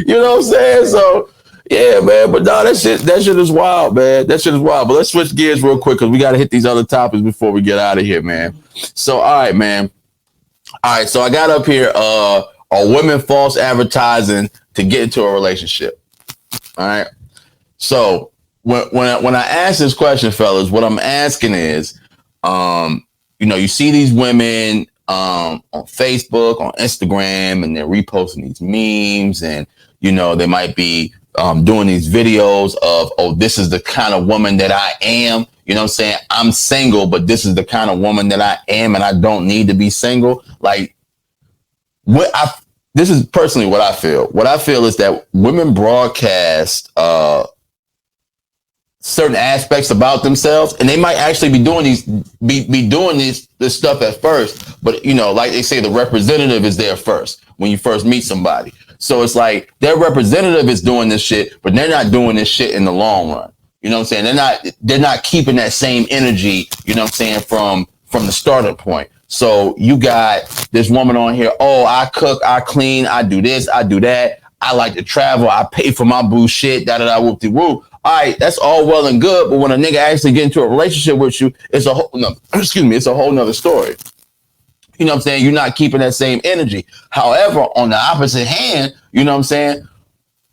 You know what I'm saying? So yeah, man. But no, that shit is wild, man. That shit is wild. But let's switch gears real quick because we got to hit these other topics before we get out of here, man. So all right, man. All right, so I got up here. Are women false advertising to get into a relationship? All right. So when I ask this question, fellas, what I'm asking is, you see these women on Facebook, on Instagram, and they're reposting these memes, and they might be doing these videos of, oh, this is the kind of woman that I am. You know what I'm saying? I'm single, but this is the kind of woman that I am, and I don't need to be single. Like, this is personally what I feel. What I feel is that women broadcast certain aspects about themselves, and they might actually be doing this stuff at first, but like they say, the representative is there first when you first meet somebody. So it's like their representative is doing this shit, but they're not doing this shit in the long run. You know what I'm saying? They're not keeping that same energy, you know what I'm saying, from the starting point. So you got this woman on here, oh, I cook, I clean, I do this, I do that, I like to travel, I pay for my boo shit, whoop-de-whoop. All right, that's all well and good, but when a nigga actually get into a relationship with you, it's a whole nother story. You know what I'm saying? You're not keeping that same energy. However, on the opposite hand, you know what I'm saying?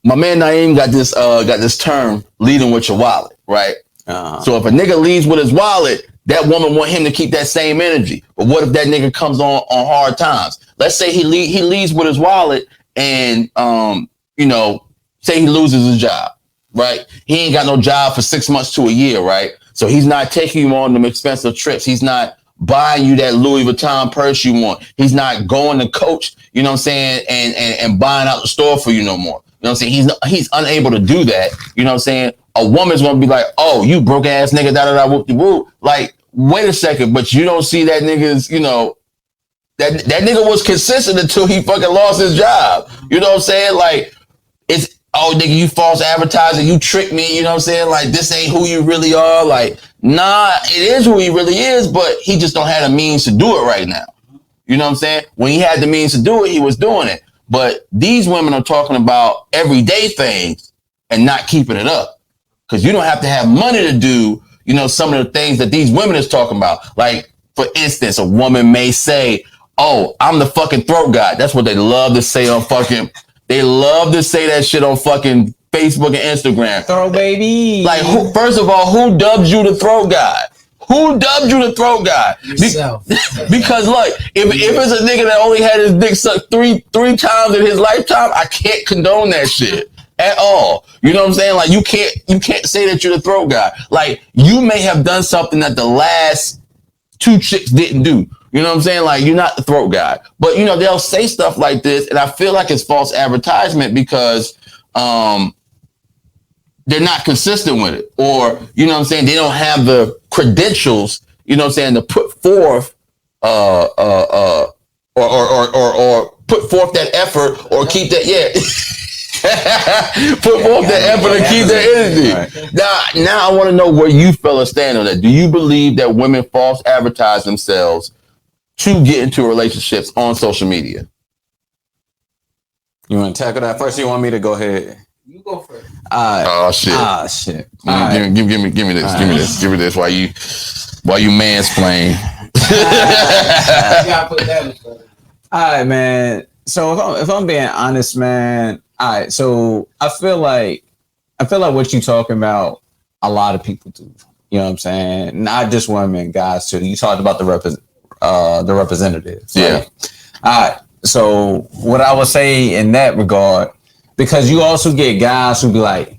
My man Naeem got this term, leading with your wallet, right? So if a nigga leads with his wallet, that woman want him to keep that same energy. But what if that nigga comes on hard times? Let's say he leads with his wallet and, say he loses his job, right? He ain't got no job for 6 months to a year, right? So he's not taking you on them expensive trips. He's not buying you that Louis Vuitton purse you want. He's not going to Coach, you know what I'm saying, and buying out the store for you no more. You know what I'm saying? He's unable to do that. You know what I'm saying? A woman's gonna be like, oh, you broke ass nigga, whoop-de-whoop. Like, wait a second, but you don't see that nigga's, that nigga was consistent until he fucking lost his job. You know what I'm saying? Like, oh, nigga, you false advertising, you tricked me, you know what I'm saying? Like, this ain't who you really are. Like, nah, it is who he really is, but he just don't have the means to do it right now. You know what I'm saying? When he had the means to do it, he was doing it. But these women are talking about everyday things and not keeping it up. Because you don't have to have money to do, you know, some of the things that these women is talking about. Like, for instance, a woman may say, oh, I'm the fucking throat guy. That's what they love to say on fucking... They love to say that shit on fucking Facebook and Instagram. Throw baby. Like, first of all, who dubbed you the throat guy? Who dubbed you the throat guy? Yourself. Because look, if it's a nigga that only had his dick sucked three times in his lifetime, I can't condone that shit at all. You know what I'm saying? Like, you can't say that you're the throat guy. Like, you may have done something that the last two chicks didn't do. You know what I'm saying? Like, you're not the throat guy. But, you know, they'll say stuff like this, and I feel like it's false advertisement because they're not consistent with it. Or, you know what I'm saying, they don't have the credentials, you know what I'm saying, to put forth or put forth that effort or keep that, put forth that effort and keep that energy. Right. Now I want to know where you fellas stand on that. Do you believe that women false advertise themselves to get into relationships on social media? You want to tackle that first? Or you want me to go ahead? You go first. Oh shit! Shit! Give me this. Give me this. While you mansplain. You gotta put that in front. All right, man. So if I'm being honest, man. All right. So I feel like what you talking about, a lot of people do. You know what I'm saying? Not just women, guys too. You talked about the representatives. Yeah. Right? All right. So what I would say in that regard, because you also get guys who be like,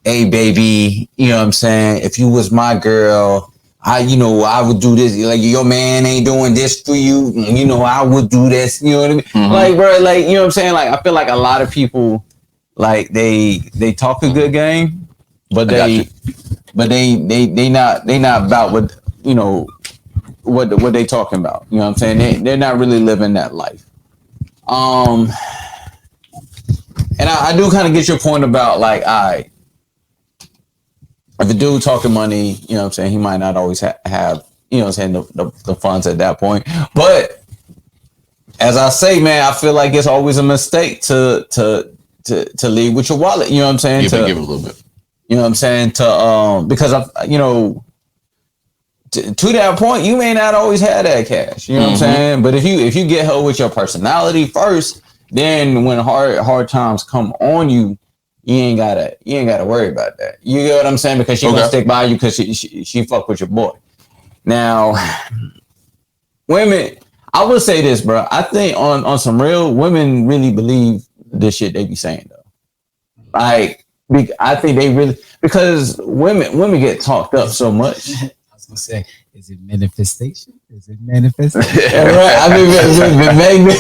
hey, baby, you know what I'm saying? If you was my girl, I would do this. Like, your man ain't doing this for you. You know, I would do this. You know what I mean? Mm-hmm. Like, bro, like, you know what I'm saying? Like, I feel like a lot of people, like, they talk a good game, but they not about what, you know, what they talking about. You know what I'm saying? They're not really living that life. And I do kind of get your point about, like, if a dude talking money, you know what I'm saying, he might not always have, you know what I'm saying, the funds at that point. But as I say, man, I feel like it's always a mistake to lead with your wallet. You know what I'm saying? Give it a little bit. You know what I'm saying? Because you know, to that point, you may not always have that cash. You know what I'm saying? But if you get her with your personality first, then when hard times come on you, you ain't gotta worry about that. You get what I'm saying? Because she gonna stick by you because she fuck with your boy. Now, women, I would say this, bro. I think on some real, women really believe the shit they be saying though. Like, I think they really, because women get talked up so much. I was gonna say, is it manifestation? Is it manifestation? Right. I mean, maybe.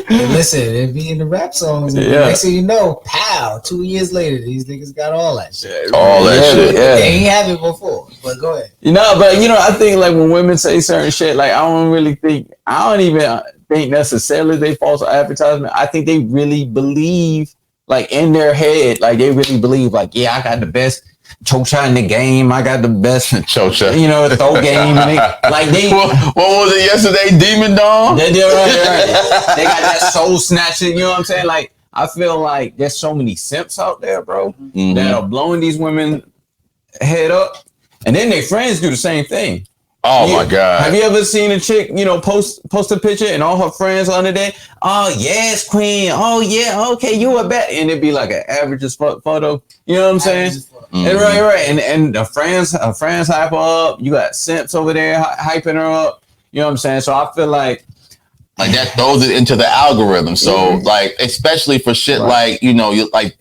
Listen, it be in the rap songs. And next thing you know, pow! 2 years later, these niggas got all that shit. All that shit. Yeah. They ain't have it before. But go ahead. You know, but you know, I think like when women say certain shit, like I don't even think necessarily they false advertisement. I think they really believe, like in their head, like they really believe, like, yeah, I got the best choke shot in the game. I got the best choke shot, you know, throw game. What was it yesterday? Demon Dawn? Right. They got that soul snatching, you know what I'm saying? Like, I feel like there's so many simps out there, bro, that are blowing these women head up. And then their friends do the same thing. Oh my God. Have you ever seen a chick, you know, post a picture and all her friends under there? Oh, yes, queen. Oh, yeah. Okay, you a bet. And it'd be like an average photo. You know what I'm saying? And right. And her friends hype her up. You got simps over there hyping her up. You know what I'm saying? So I feel like that throws it into the algorithm. So like, especially for shit like, you know, you like,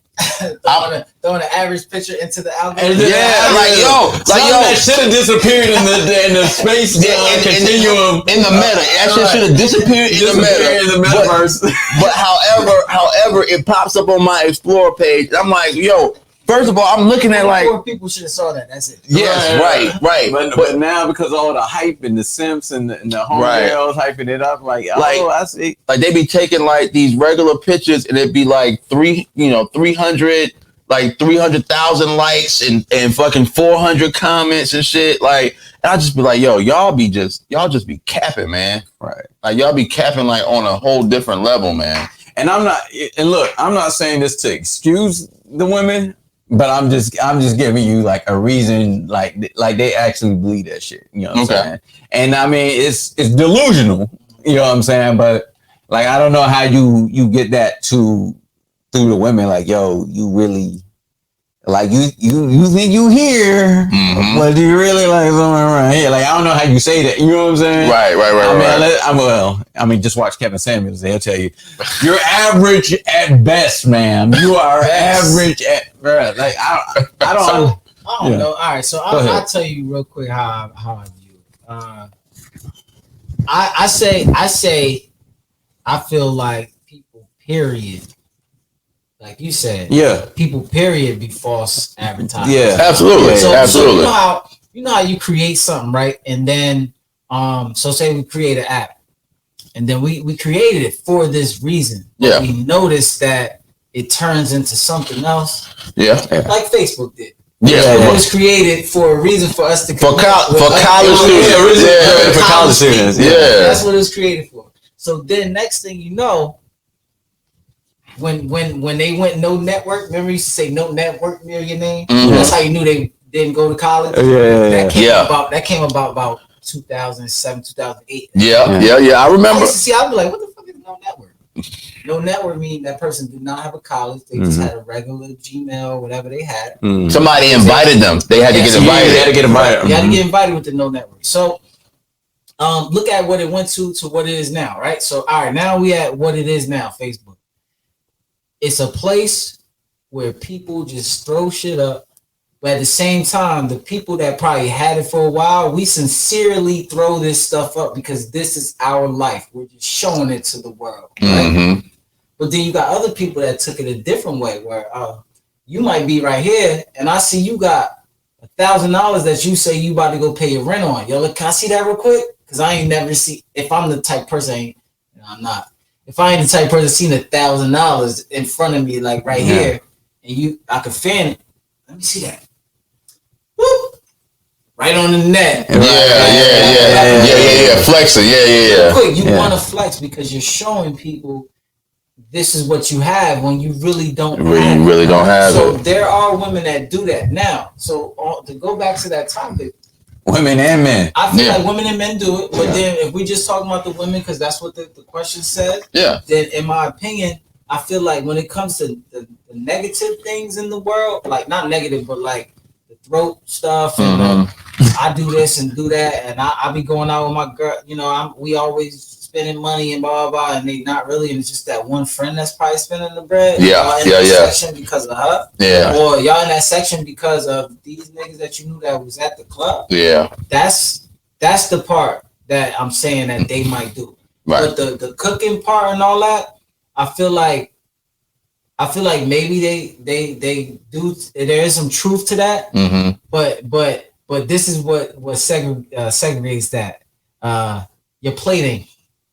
throwing an average picture into the algorithm. That should have disappeared in the space continuum in the meta. That shit should have disappeared in the metaverse. But however, it pops up on my Explore page. I'm like, yo, First of all, I'm looking at like 4 people should have saw that. That's it. yes, right. But now because of all the hype and the simps and the homegirls hyping it up, like I see. Like they be taking like these regular pictures and it'd be like 300, like 300,000 likes and fucking 400 comments and shit. Like, and I just be like, yo, y'all just be capping, man. Right. Like y'all be capping like on a whole different level, man. And I'm not saying this to excuse the women, but I'm just giving you like a reason, like they actually believe that shit. You know what I'm saying? And I mean, it's delusional. You know what I'm saying? But like, I don't know how you get that through the women. Like, yo, you really like you think you here, but do you really like someone right here? Like, I don't know how you say that. You know what I'm saying? Right. I mean, just watch Kevin Samuels. They'll tell you, you're average at best, man. You are average at, bro. Like, I don't know. All right, so I'll tell you real quick how I view it. I say, I feel like people, period. Like you said, people period be false advertising. Yeah, absolutely. So you know how you create something, right? And then so say we create an app and then we created it for this reason. But we noticed that it turns into something else. Yeah. Like Facebook did. It was created for a reason for us to for college students. For college students. Yeah. That's what it was created for. So then next thing you know, when they went no network, remember you used to say no network near your name? That's how you knew they didn't go to college. That came about 2007, 2008. Yeah. I remember. I'd be like, what the fuck is no network? No network mean that person did not have a college. They just had a regular Gmail, whatever they had. Somebody invited them. They had to get invited. You had to get invited. You had to get invited with the no network. So look at what it went to what it is now, right? So all right, now we at what it is now, Facebook. It's a place where people just throw shit up, but at the same time, the people that probably had it for a while, we sincerely throw this stuff up because this is our life. We're just showing it to the world, right? But then you got other people that took it a different way, where you might be right here, and I see you got $1,000 that you say you about to go pay your rent on. Yo, look, can I see that real quick? Because I ain't never see. If I'm the type person, I'm not. If I ain't the type person seen $1,000 in front of me, like right here, and I could fan it. Let me see that. Whoop. Right on the net. Yeah. Flexing. Yeah. Quick, you want to flex because you're showing people this is what you have when you really don't have it. So there are women that do that now. So to go back to that topic, women and men. I feel like women and men do it, but then if we just talking about the women, because that's what the question said, then in my opinion, I feel like when it comes to the negative things in the world, like not negative, but like the throat stuff, and I do this and do that, and I be going out with my girl, we always spending money and blah, blah, blah, and they not really, and it's just that one friend that's probably spending the bread. Section because of her. Yeah. Or y'all in that section because of these niggas that you knew that was at the club. Yeah. That's the part that I'm saying that they might do. Right. But the cooking part and all that, I feel like maybe they do. There is some truth to that. But this is what segregates that. Your plating.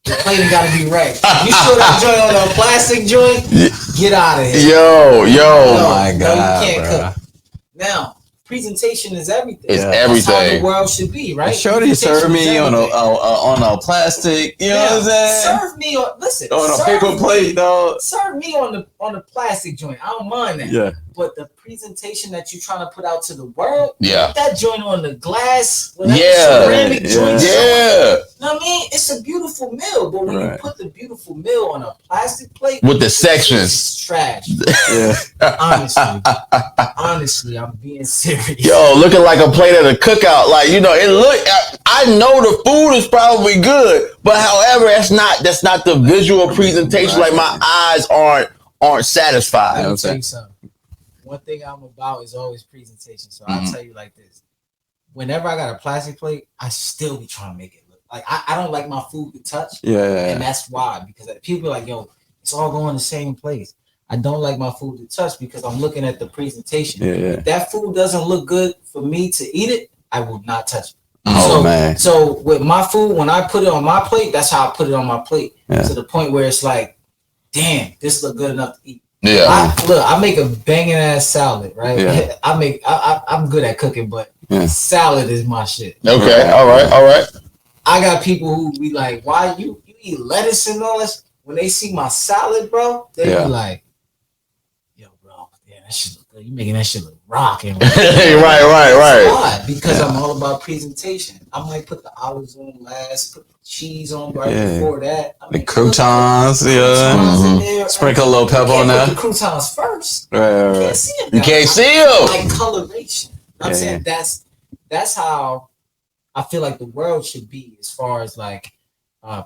Your plating got to be right. You throw that joint on a plastic joint, get out of here. Yo. Oh my God, you can't cook. Now, presentation is everything. It's everything. That's how the world should be, right? Shorty serve me on a plastic. You know what I'm saying? Serve me on a paper plate, dog. Serve me on the plastic joint. I don't mind that. Yeah. But the presentation that you're trying to put out to the world, that joint on the glass, ceramic joint. Yeah. You know what I mean? It's a beautiful meal, but when you put the beautiful meal on a plastic plate with the sections, it's trash. Honestly, I'm being serious. Yo, looking like a plate at a cookout, like it look. I know the food is probably good, but however, that's not the visual presentation. Like my eyes aren't satisfied. I'll tell you something. One thing I'm about is always presentation. So I'll tell you like this. Whenever I got a plastic plate, I still be trying to make it look like I don't like my food to touch. Yeah. And that's why, because people are like, yo, it's all going the same place. I don't like my food to touch because I'm looking at the presentation. Yeah. If that food doesn't look good for me to eat it, I will not touch it. Oh, man. So with my food, when I put it on my plate, that's how I put it on my plate. Yeah. To the point where it's like, damn, this look good enough to eat. Yeah. I make a banging ass salad, right? Yeah. I'm good at cooking, but salad is my shit. Okay. All right. I got people who be like, why you eat lettuce and all this? When they see my salad, bro, they be like, yo, bro, yeah, that shit look good. You making that shit look rocking. Right. Why? Because I'm all about presentation. I might put the olives on last, put the cheese on right before that. The croutons, sprinkle a little pepper on that. The croutons first. Right. You can't see them. Like coloration. I'm saying that's how I feel like the world should be as far as like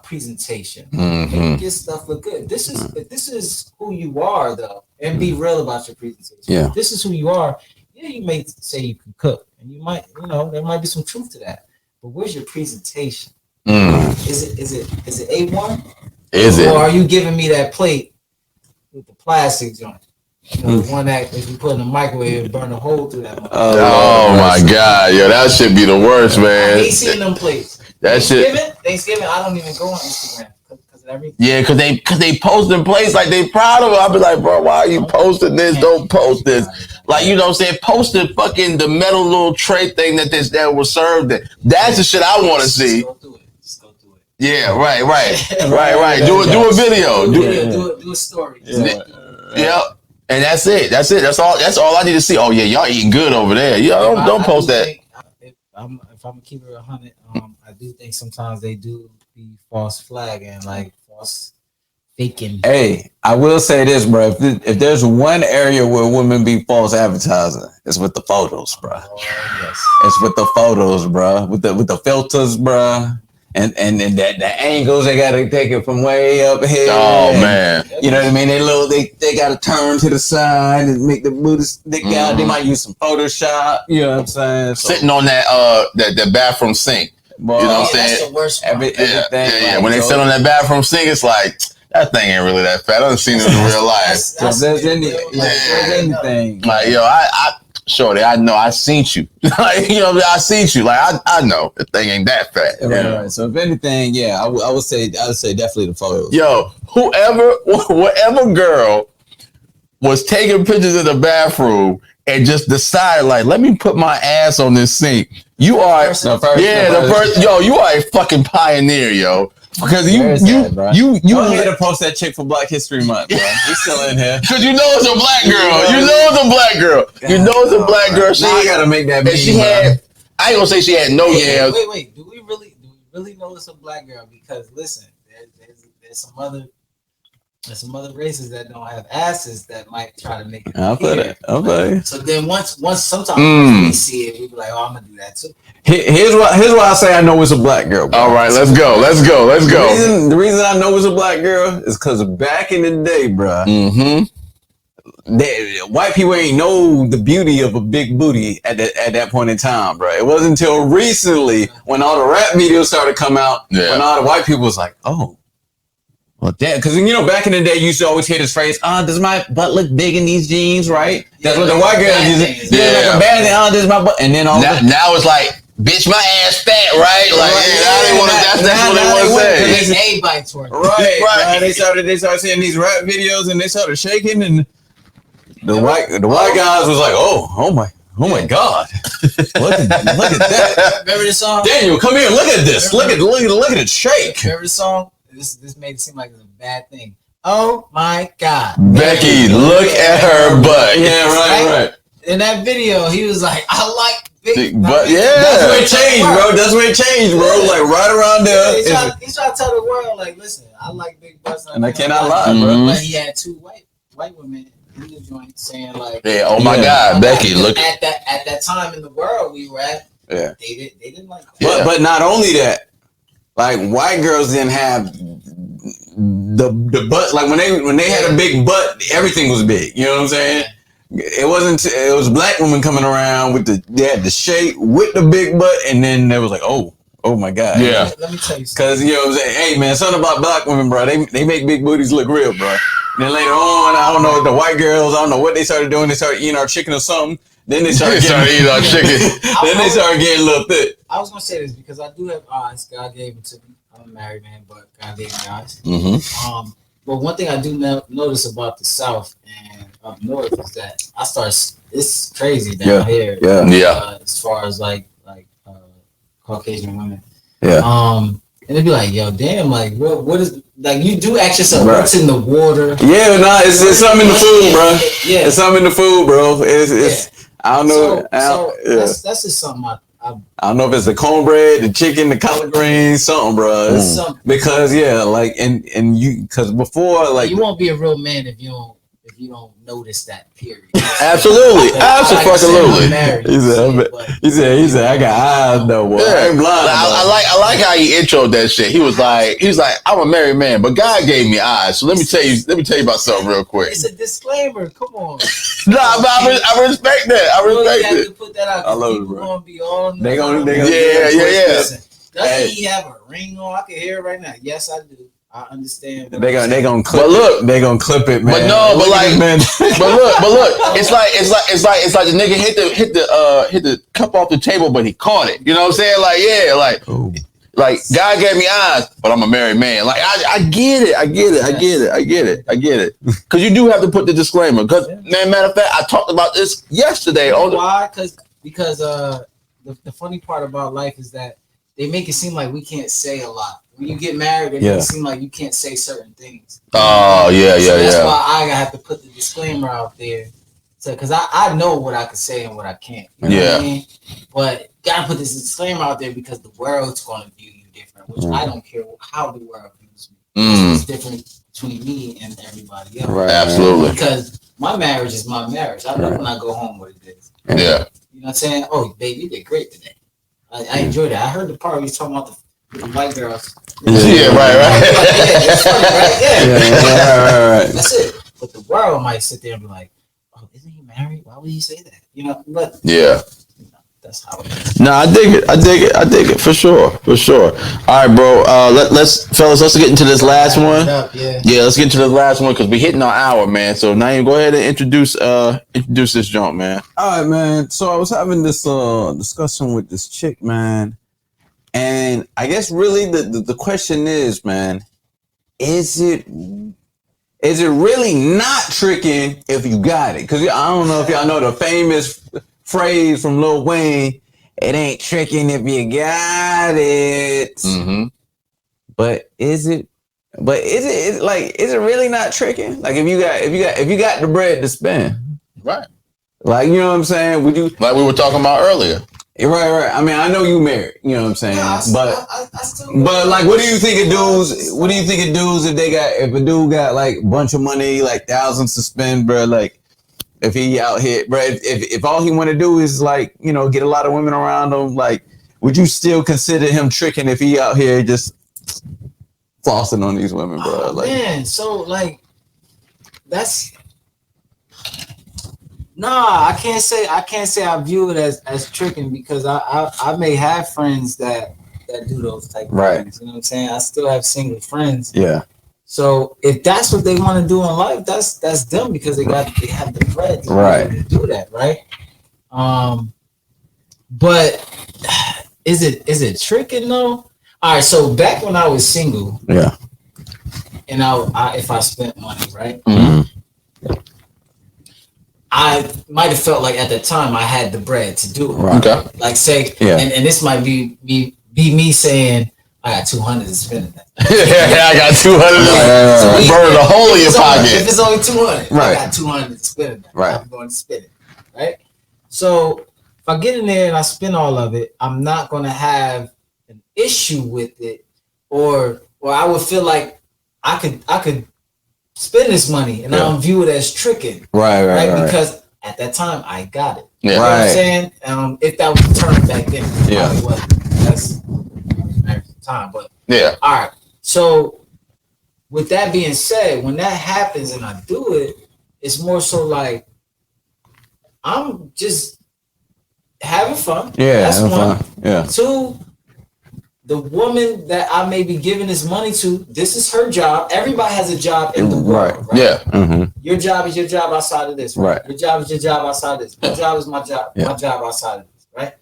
presentation. Make your stuff look good. This is who you are though, and be real about your presentation. Yeah. If this is who you are. Yeah, you may say you can cook, and you might, there might be some truth to that. But where's your presentation? Is it A1? Is it? Or are you giving me that plate with the plastic joint? The one that if you put in the microwave and burn a hole through that. Oh my God, yo, that should be the worst, man. I hate seeing them plates. Thanksgiving, I don't even go on Instagram. Yeah, cause they post in place like they proud of it. I'll be like, bro, why are you posting this? Don't post this. Like, you know what I'm saying? Post the fucking the metal little tray thing that was served. That's the shit I want to see. Just go through it. Yeah, right. Do a video. Do a story. Yeah. And that's it. That's all I need to see. Oh yeah, y'all eating good over there. Yeah, don't post that. If I'm gonna keep it 100, I do think sometimes they do be false flagging, like false faking. Hey, I will say this, bro. If there's one area where women be false advertising, it's with the photos, bro. Oh, yes. It's with the photos, bro. With the filters, bro. And the angles they gotta take it from way up here. Oh man, you know what I mean? They gotta turn to the side and make the booty stick out. They might use some Photoshop. You know what I'm saying? So, sitting on that bathroom sink. Boy, you know what I'm That's saying? the worst. Everything. Yeah. When they sit on that bathroom sink, it's like that thing ain't really that fat. I done seen it in real life. So if there's anything, like yo, Shorty, I know I seen you. Like, you know, I seen you. Like I know the thing ain't that fat. Right. So if anything, I would say definitely the photos. Yo, whatever girl was taking pictures in the bathroom and just decided, like, let me put my ass on this sink. You are you are a fucking pioneer, yo. Because you here to post that chick for Black History Month, bro. You still in here. Because you know it's a black girl. You know it's a black girl. You know it's a black girl. Now I gotta make that meme, she had, I ain't gonna say she had no yams. Wait. Do we really know it's a black girl? Because listen, there's some other races that don't have asses that might try to make it. Okay. So then once sometimes we see it, we be like, oh, I'm gonna do that too. Here's why I say I know it's a black girl, bro. All right, let's go. The reason I know it's a black girl is because back in the day, bro, white people ain't know the beauty of a big booty at that point in time, bro. It wasn't until recently when all the rap videos started to come out, when all the white people was like, oh, well, damn, because back in the day, you used to always hear this phrase, does my butt look big in these jeans, right? That's what the white girls use. Like a bad thing, does my butt, and then now it's like, bitch, my ass fat, right? Like, that's what they want to say. They bite towards right. They started seeing these rap videos, and they started shaking, and the white guys was like, oh my God, look at that. Remember the song? Daniel, come here, look at this. Look at it shake. Remember the song? This made it seem like it's a bad thing. Oh my God, Becky, look at her butt. Yeah, right. In that video, he was like, I like big butt. Yeah, that's where it changed, bro. Like right around there. He's trying to tell the world, like, listen, I like big butts. And I cannot lie, bro. But he had two white women in the joint saying like, oh my God, Becky, look at that time in the world we were at. Yeah, they didn't like. But not only that. Like white girls didn't have the butt. Like when they had a big butt, everything was big. You know what I'm saying? It was black women coming around with they had the shape with the big butt, and then they was like, oh my God. Yeah. Let me tell you something. Because you know what I'm saying? Hey man, something about black women, bro. They make big booties look real, bro. Then later on, I don't know, the white girls, I don't know what they started doing. They started eating our chicken or something. Then they started eating our chicken. Then they started getting a little thick. I was gonna say this because I do have eyes. God gave them to me. I'm a married man, but God gave me eyes. Mm-hmm. But one thing I do notice about the South and up north is that it's crazy down here. Yeah. As far as like Caucasian women. Yeah. And it'd be like, yo, damn, like, what is, like, you do ask yourself, what's in the water? Yeah, nah, it's something in the food, bro. Yeah. It's something in the food, bro. It's I don't know. That's just something I don't know if it's the cornbread, the chicken, the collard greens, something, bro. It's something. Because like and you, because before, like, you won't be a real man if you don't notice that, period. Absolutely. Absolutely. He said, I got eyes though, boy. I ain't blind. I like how he introed that shit. He was like, I'm a married man, but God gave me eyes. So let me tell you about something real quick. It's a disclaimer. Come on. Nah, but I respect that. I respect it. To put that out. I love it, bro. Gonna be all they gonna Doesn't he have a ring on? I can hear it right now. Yes, I do. I understand. They gonna clip. But look, they gonna clip it, man. But no, but like, man. but look, it's like the nigga hit the cup off the table, but he caught it. You know what I'm saying? Like God gave me eyes, but I'm a married man. Like I get it. Because you do have to put the disclaimer. Because matter of fact, I talked about this yesterday. Why? Because the funny part about life is that they make it seem like we can't say a lot. When you get married, it makes it seem like you can't say certain things. Oh, yeah. That's why I have to put the disclaimer out there. So, because I know what I can say and what I can't. You know what I mean? But gotta put this disclaimer out there because the world's going to view you different, which I don't care how the world views me. It's different between me and everybody else. Right. Absolutely. Because my marriage is my marriage. I know when I go home what it is. Yeah. You know what I'm saying? Oh, baby, you did great today. I enjoyed it. I heard the part where you talking about the white girls. Yeah, right. That's funny, right? Right. That's it. But the world might sit there and be like, "Oh, isn't he married? Why would he say that?" You know, but that's how it is. No, I dig it for sure. All right, bro. Let's get into this last one. Let's get into the last one because we're hitting our hour, man. So now you go ahead and introduce this joint, man. All right, man. So I was having this discussion with this chick, man. And I guess really the question is, man, is it really not tricking if you got it? Because I don't know if y'all know the famous phrase from Lil Wayne, it ain't tricking if you got it. Mm-hmm. But is it really not tricking? Like if you got the bread to spend. Right. Like, you know what I'm saying? Would you, like we were talking about earlier? Right. I mean, I know you married, you know what I'm saying? Yeah, but like, what do you think of dudes? What do you think of dudes if a dude got like a bunch of money, like thousands to spend, bro? Like, if he out here, bro, if all he want to do is like, you know, get a lot of women around him, like, would you still consider him tricking if he out here just flossing on these women, bro? Oh, like, man, so like, that's. Nah, I can't say I view it as tricking because I may have friends that do those type of things. You know what I'm saying? I still have single friends. Yeah. So if that's what they want to do in life, that's them because they have the bread to do that, right? But is it tricking though? All right, so back when I was single, and I if I spent money, right? Mm-hmm. I might have felt like at the time I had the bread to do it. Right. Okay. Like say, and this might be me saying I got 200 to spend that. I got 200 to burn the hole in your pocket. If it's only 200, I got 200 to spend that. Right. I'm going to spend it. Right. So if I get in there and I spend all of it, I'm not going to have an issue with it, or I would feel like I could spend this money and I don't view it as tricking. Right. Because at that time I got it. Yeah. You know what I'm saying? If that was the term back then, it wasn't. That's at the time. But all right. So with that being said, when that happens and I do it, it's more so like I'm just having fun. Yeah, that's having one. Fun. Yeah. Two, the woman that I may be giving this money to, this is her job. Everybody has a job in the world, right? Yeah. Mm-hmm. Your job is your job outside of this, right? Your job is your job outside of this. My job is my job. My job outside of this, right?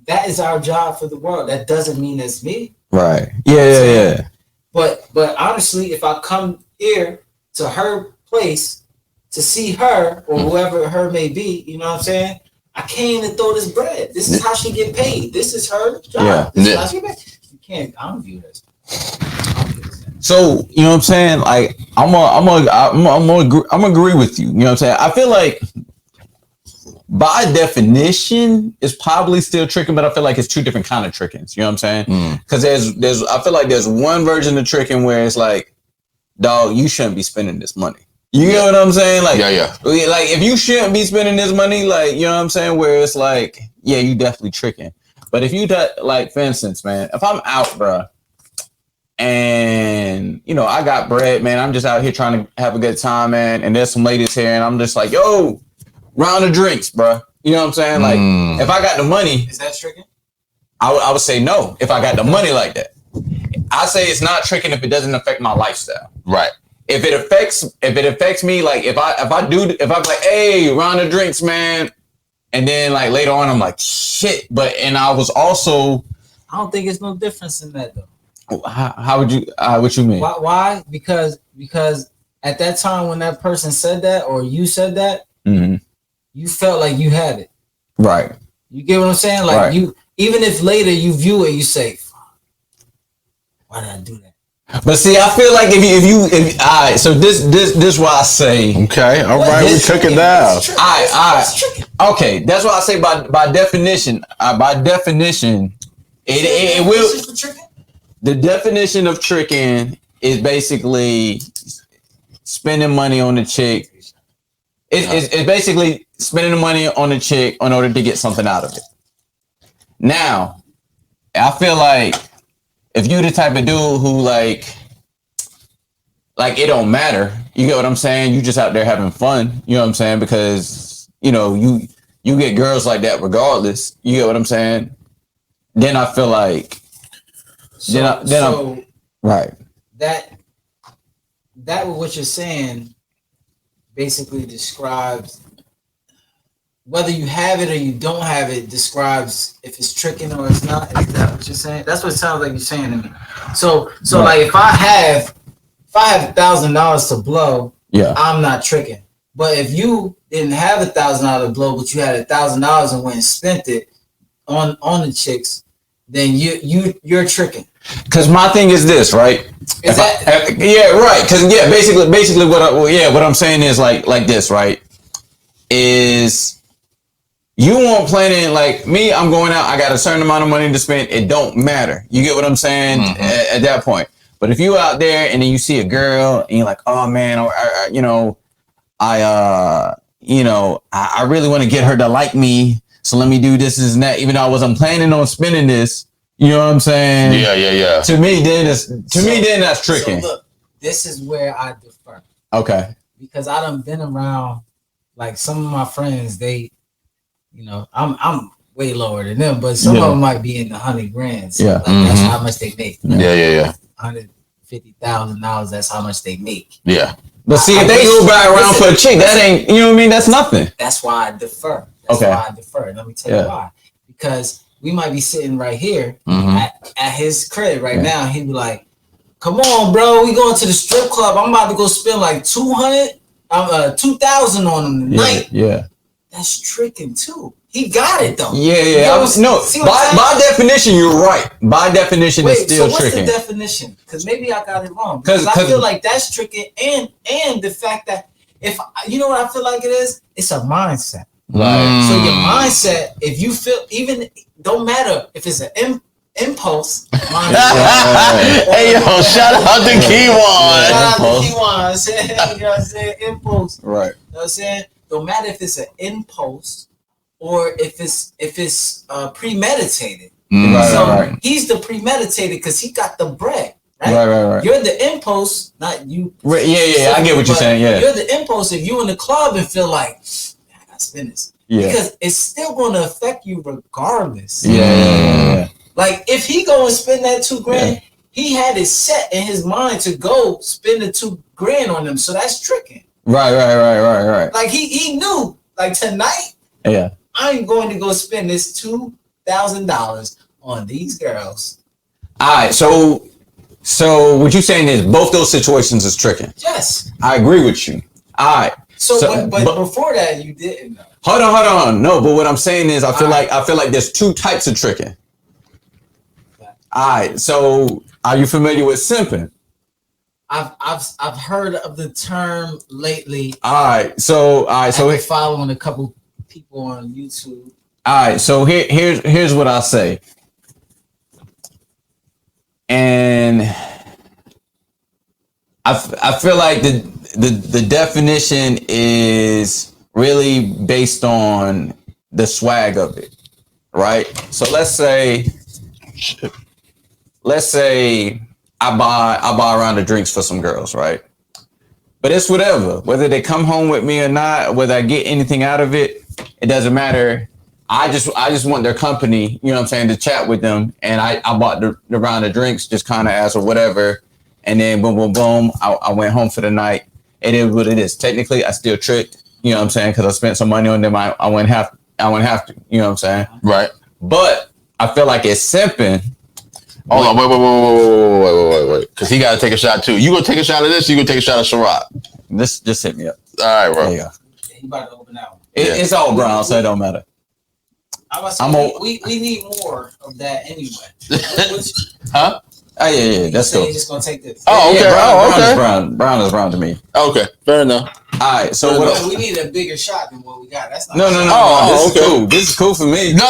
That is our job for the world. That doesn't mean it's me. Right. Yeah. But honestly, if I come here to her place to see her or whoever her may be, you know what I'm saying? I came to throw this bread. This is how she get paid. This is her job. Yeah. This is how she get paid. You can't. I don't view this. So you know what I'm saying? Like I'm gonna agree with you. You know what I'm saying? I feel like by definition it's probably still tricking, but I feel like it's two different kind of trickings. You know what I'm saying? Because there's I feel like there's one version of tricking where it's like, dog, you shouldn't be spending this money. You know what I'm saying? Like, like if you shouldn't be spending this money, like, you know what I'm saying? Where it's like, yeah, you definitely tricking. But if you like, for instance, man, if I'm out, bro, and you know I got bread, man, I'm just out here trying to have a good time, man, and there's some ladies here, and I'm just like, yo, round of drinks, bro. You know what I'm saying? Like, if I got the money, is that tricking? I would say no. If I got the money like that, I say it's not tricking if it doesn't affect my lifestyle. Right. If it affects me, like if I'm like, hey, round of drinks, man, and then like later on I'm like, shit, and I was also, I don't think it's no difference in that though. How would you? What you mean? Why? Because at that time when that person said that or you said that, you felt like you had it. Right. You get what I'm saying? Like you, even if later you view it, you say, why did I do that? But see, I feel like if all right, so this why I say, okay, all right, we took it down. All right, okay, that's why I say by definition, it will. The definition of tricking is basically spending money on the chick. It's basically spending the money on the chick in order to get something out of it. Now, I feel like if you the type of dude who like it don't matter, you get what I'm saying? You just out there having fun, you know what I'm saying? Because, you know, you get girls like that regardless, you get what I'm saying? Then I feel like, right. That what you're saying basically describes whether you have it or you don't have it, describes if it's tricking or it's not. Is that what you're saying? That's what it sounds like you're saying to me. So like if I have $1,000 to blow, I'm not tricking. But if you didn't have $1,000 to blow, but you had $1,000 and went and spent it on the chicks, then you're tricking. Because my thing is this, right? Right. Because basically what I'm saying is like this, right? Is you won't plan in like me, I'm going out, I got a certain amount of money to spend, it don't matter. You get what I'm saying? At that point. But if you out there and then you see a girl and you're like, oh man, I really want to get her to like me, so let me do this and that, even though I wasn't planning on spending this. You know what I'm saying? Yeah. To me, then that's tricking. So look, this is where I defer. Okay. Because I done been around, like some of my friends, they, you know, I'm way lower than them, but some of them might be in the $100,000. So like that's how much they make. Yeah. $150,000. That's how much they make. Yeah. But see, if they go buy around for a chick, that ain't, you know what I mean? That's nothing. That's why I defer. Let me tell you why. Because we might be sitting right here at his crib right now. He'd be like, come on, bro, we going to the strip club. I'm about to go spend like $2,000 on him tonight. Yeah. That's tricking too. He got it though. Yeah. By definition, you're right. By definition, it's still tricking. What's the definition? Because maybe I got it wrong. Because I feel like that's tricking, and the fact that if you know what I feel like it is, it's a mindset. Right. So your mindset, if you feel, even don't matter if it's an impulse. Hey yo, shout out to Keywan. Shout out to Keywan. You know what I'm saying? Impulse. Right. You know what I'm saying? Don't matter if it's an impulse or if it's premeditated. Right. He's the premeditated because he got the bread. Right. You're the impulse, not you. Right. Yeah. I get what you're saying. Yeah. You're the impulse if you in the club and feel like, I gotta spend this. Yeah. Because it's still going to affect you regardless. Yeah. Like if he go and spend that $2,000, he had it set in his mind to go spend the $2,000 on them. So that's tricking. Right. Like he knew, like tonight, I'm going to go spend this $2,000 on these girls. All right, so what you saying is both those situations is tricking? Yes. I agree with you. All right. But before that, you didn't. Hold on. No, but what I'm saying is, I feel like there's two types of tricking. Okay. All right. So, are you familiar with simping? I've heard of the term lately. All right. So I've following a couple people on YouTube. All right. So here's what I say. And I feel like the definition is really based on the swag of it, right? So let's say I buy a round of drinks for some girls, right? But it's whatever, whether they come home with me or not, whether I get anything out of it, it doesn't matter. I just want their company, you know what I'm saying, to chat with them. And I bought the round of drinks just kind of as or whatever. And then boom. I went home for the night. It is what it is. Technically, I still tricked, you know what I'm saying, because I spent some money on them. I wouldn't have to, you know what I'm saying? Right. But I feel like it's simping. Hold on, wait. Because he got to take a shot too. You gonna take a shot of this? You gonna take a shot of Ciroc? Just hit me up. All right, bro. There you go. He about to open that one. It's all brown, so it don't matter. We need more of that anyway. Huh? Oh yeah, that's cool. You're just gonna take this. Oh, okay. Okay. Brown is brown to me. Okay, fair enough. All right, so we need a bigger shot than what we got. That's not. No. Oh, this is cool. This is cool for me. No.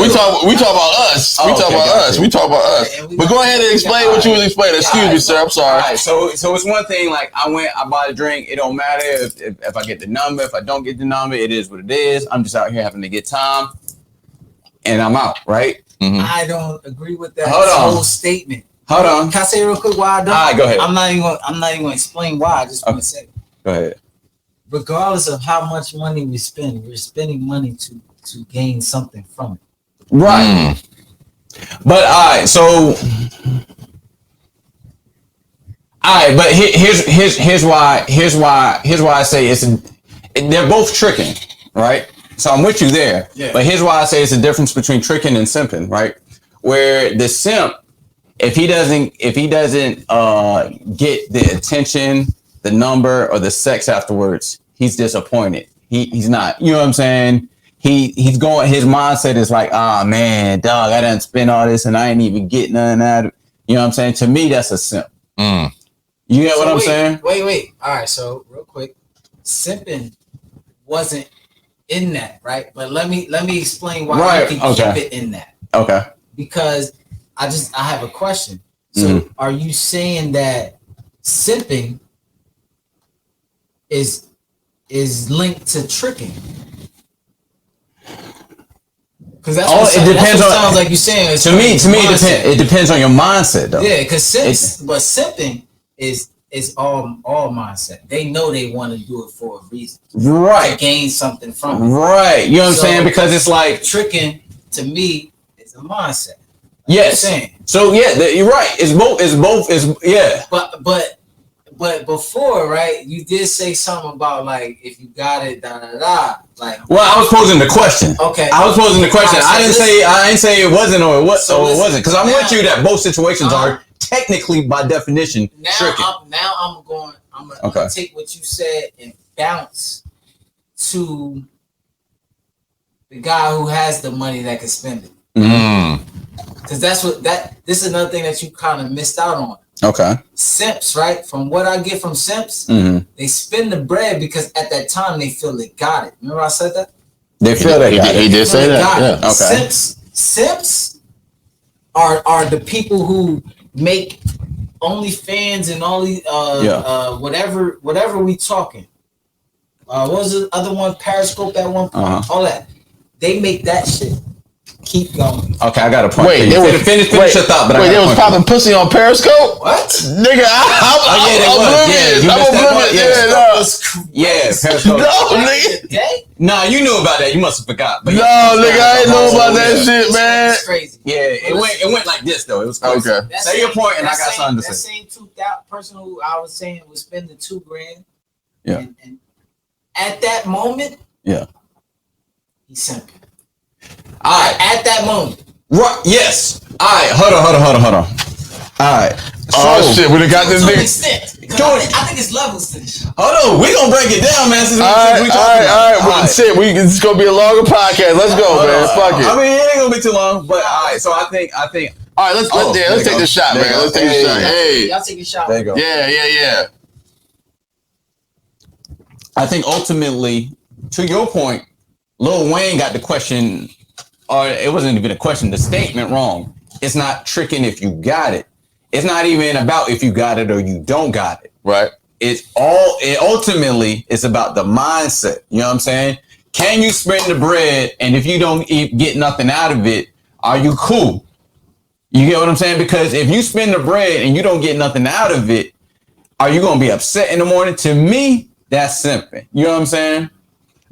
We talk about us. We talk about us. But go ahead and explain what you was explaining. Excuse me, sir. I'm sorry. All right, so it's one thing. Like I bought a drink. It don't matter if I get the number. If I don't get the number, it is what it is. I'm just out here having a good time, and I'm out. Right. Mm-hmm. I don't agree with that whole statement. Hold on. Can I say real quick why I don't? All right, go ahead. I'm not even going to explain why. I just want to say. Go ahead. Regardless of how much money we spend, we're spending money to gain something from it. Right. But all right, so but here's why I say they're both tricking, right? So I'm with you there. Yeah. But here's why I say it's a difference between tricking and simping, right? Where the simp, if he doesn't get the attention, the number, or the sex afterwards, he's disappointed. He's not, you know what I'm saying? He's going, his mindset is like, man, dog, I done spent all this and I ain't even get none out of it. You know what I'm saying? To me, that's a simp. You get what I'm saying? Wait. All right, so real quick, simping wasn't in that, right? But let me explain why you can keep it in that. Okay. Because I have a question. So are you saying that simping is linked to tricking? Because that's what sounds like you're saying. To me, it depends on your mindset, though. Yeah, because simping is all mindset. They know they want to do it for a reason, right? To gain something from it, right? You know what I'm saying? Because it's like tricking. To me, is a mindset. Yes. So you're right. It's both. But before, right? You did say something about like if you got it, Like, well, I was posing the question. Okay. I was posing the question. I didn't say it wasn't or it wasn't, because I'm with you that both situations are technically by definition tricking. I'm gonna take what you said and bounce to the guy who has the money that can spend it. Because this is another thing that you kind of missed out on. Okay. Simps, right? From what I get from simps, they spend the bread because at that time they feel they got it. Remember I said that? They feel they got it. He did say that. Yeah. Okay. Simps are the people who make OnlyFans and all these whatever we talking. What was the other one? Periscope at one point. All that. They make that shit. Keep going. Okay, I got a point. Wait, they was finish your thought. But wait, they was popping pussy on Periscope. What? Nigga, I'm oblivious. Yeah, Periscope. No, nigga. Nah, you knew about that. You must have forgot. But no, nigga, I ain't know about that shit, man. It's crazy. Yeah, it went like this though. It was crazy. Okay. Say your point, and I got something to say. That same 2,000 person who I was saying was spending $2,000. Yeah. And at that moment, yeah, he's simping. All right. At that moment. Right. Yes. All right. Hold on. All right. Oh shit, we done got this to an nigga. extent. I think it's levels to this. Hold on, we gonna break it down, man. Since All right. Shit, it's gonna be a longer podcast. Let's go, man. Fuck it. I mean, it ain't gonna be too long, but all right. So I think. All right, let's take the shot, man. Let's take the shot. Hey, y'all take a shot. There you go. Yeah. I think ultimately, to your point, Lil Wayne got the question, or it wasn't even a question, the statement wrong. It's not tricking if you got it. It's not even about if you got it or you don't got it. Right. It ultimately is about the mindset. You know what I'm saying? Can you spend the bread, and if you don't get nothing out of it, are you cool? You get what I'm saying? Because if you spend the bread and you don't get nothing out of it, are you going to be upset in the morning? To me, that's simping. You know what I'm saying?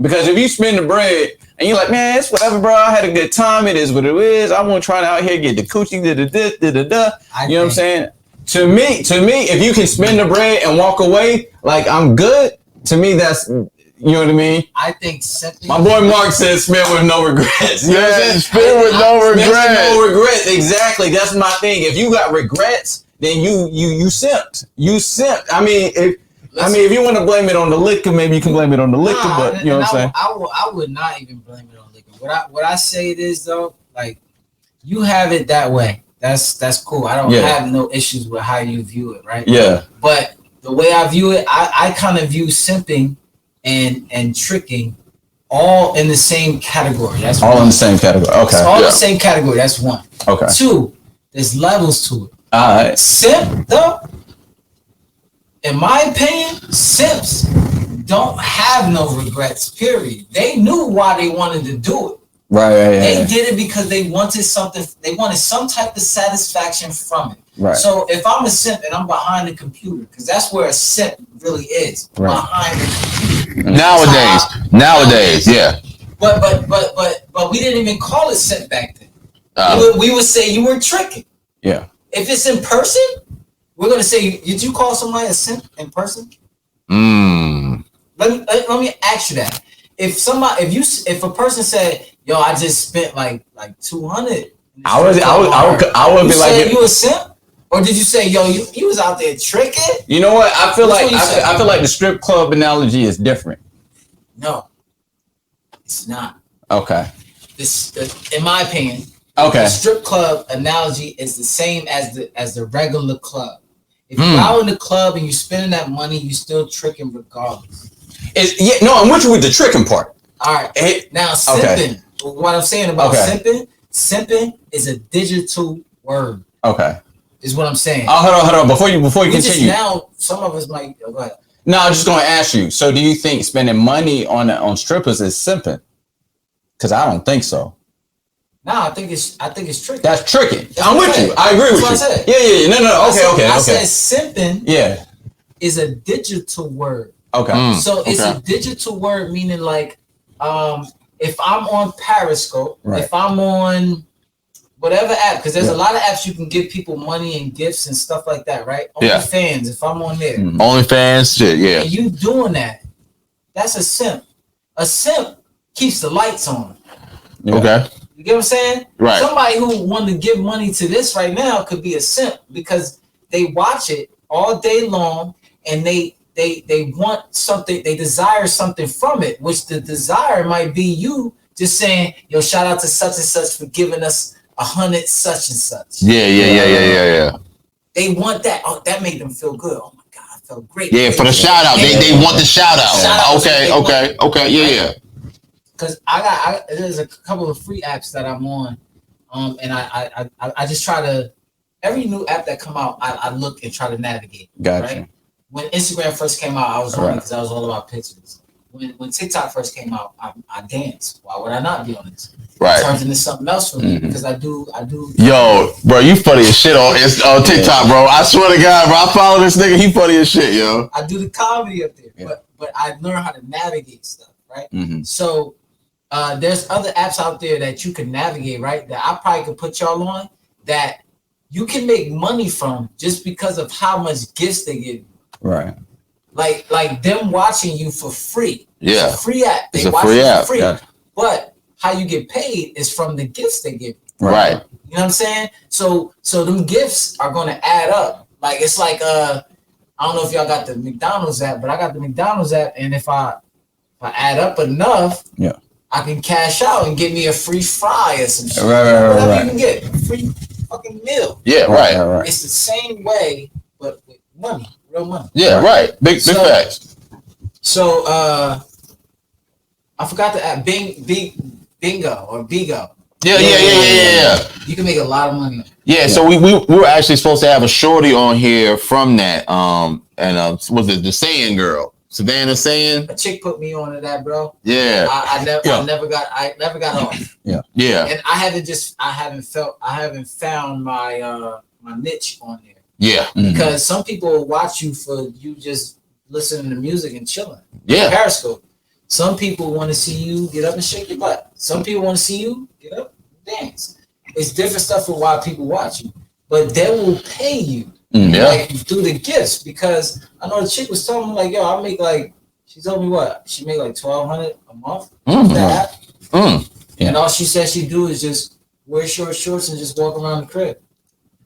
Because if you spend the bread and you're like, man, it's whatever, bro. I had a good time. It is what it is. I want to try out here, get the coochie, da. You know what I'm saying? To me, if you can spend the bread and walk away like I'm good, to me, that's, you know what I mean? I think simping. My boy Mark said spend with no regrets. You know what I'm saying? Spend with no regrets. No regrets. Exactly. That's my thing. If you got regrets, then you simped. You simped. I mean, if you want to blame it on the liquor, maybe you can blame it on the liquor, but you know what I'm saying? I would not even blame it on liquor. What I say it is though, like you have it that way. That's cool. I don't have no issues with how you view it, right? Yeah. But the way I view it, I kind of view simping and tricking all in the same category. That's all one. In the same category. Okay. It's all in the same category. That's one. Okay. Two, there's levels to it. All right. Simp though, in my opinion, simps don't have no regrets, period. They knew why they wanted to do it. Right. They did it because they wanted something. They wanted some type of satisfaction from it. Right. So if I'm a simp and I'm behind the computer, because that's where a simp really is, behind the computer. Nowadays, yeah. But we didn't even call it simp back then. We would say you were tricking. Yeah. If it's in person, we're gonna say, did you call somebody a simp in person? Let me ask you that. If a person said, yo, I just spent like 200. I would be like, you a simp? Or did you say, yo, you was out there tricking? You know what? I feel like the strip club analogy is different. No, it's not. Okay. In my opinion, okay, the strip club analogy is the same as the regular club. If you're out in the club and you're spending that money, you're still tricking regardless. I'm with you with the tricking part. All right. Now simping. What I'm saying about simping is a digital word. Okay. Is what I'm saying. Oh, hold on. Before you continue. Now, some of us might go ahead. No, I'm just going to ask you. So, do you think spending money on strippers is simping? Because I don't think so. No, I think it's tricky. That's tricky. I'm with you. I agree with you. I said. Yeah. No. Okay. I said simping. Yeah. Is a digital word. Okay. So it's a digital word, meaning like, if I'm on Periscope, if I'm on whatever app, because there's a lot of apps you can give people money and gifts and stuff like that, right? OnlyFans, if I'm on there. OnlyFans, shit, yeah. And you doing that, that's a simp. A simp keeps the lights on. Yeah. Okay. You get what I'm saying? Right. Somebody who wanted to give money to this right now could be a simp because they watch it all day long and they want something, they desire something from it, which the desire might be you just saying, yo, shout out to such and such for giving us 100 such and such. Yeah. They want that. Oh, that made them feel good. Oh my God, I felt great. Yeah, for the shout out. They want the shout out. Okay. Yeah. Because there's a couple of free apps that I'm on. And I just try to, every new app that come out, I look and try to navigate. Gotcha. Right? When Instagram first came out, I was on it because I was all about pictures. when TikTok first came out, I danced. Why would I not be on this? Right. It turns into something else for me because I do. Yo, bro, you funny as shit on TikTok, bro. I swear to God, bro, I follow this nigga. He funny as shit, yo. I do the comedy up there, but I learned how to navigate stuff, right? So there's other apps out there that you can navigate, right? That I probably could put y'all on that you can make money from just because of how much gifts they give you. Right. Like them watching you for free. Yeah. It's a free app. It's a free app. Free. Yeah. But how you get paid is from the gifts they give you. Right. You know what I'm saying? So them gifts are going to add up. Like it's like I don't know if y'all got the McDonald's app, but I got the McDonald's app, and if I add up enough, I can cash out and get me a free fry or some shit. Whatever you can get, a free fucking meal. Yeah, right. It's the same way, but with money, real money. Yeah, right. Big facts. So I forgot the app, Bingo or Bigo. Yeah. You can make a lot of money. Yeah, so we were actually supposed to have a shorty on here from that. Was it the Saying girl? Savannah Saying? A chick put me on to that, bro. Yeah. I never got off. Yeah. And I haven't found my my niche on there. Yeah. Because some people will watch you for you just listening to music and chilling. Yeah. Periscope. Some people want to see you get up and shake your butt. Some people want to see you get up and dance. It's different stuff for why people watch you. But they will pay you like through the gifts, because I know the chick was telling me like, yo, I make like, she told me what? She make like $1,200 a month with that app. And all she said she do is just wear shorts and just walk around the crib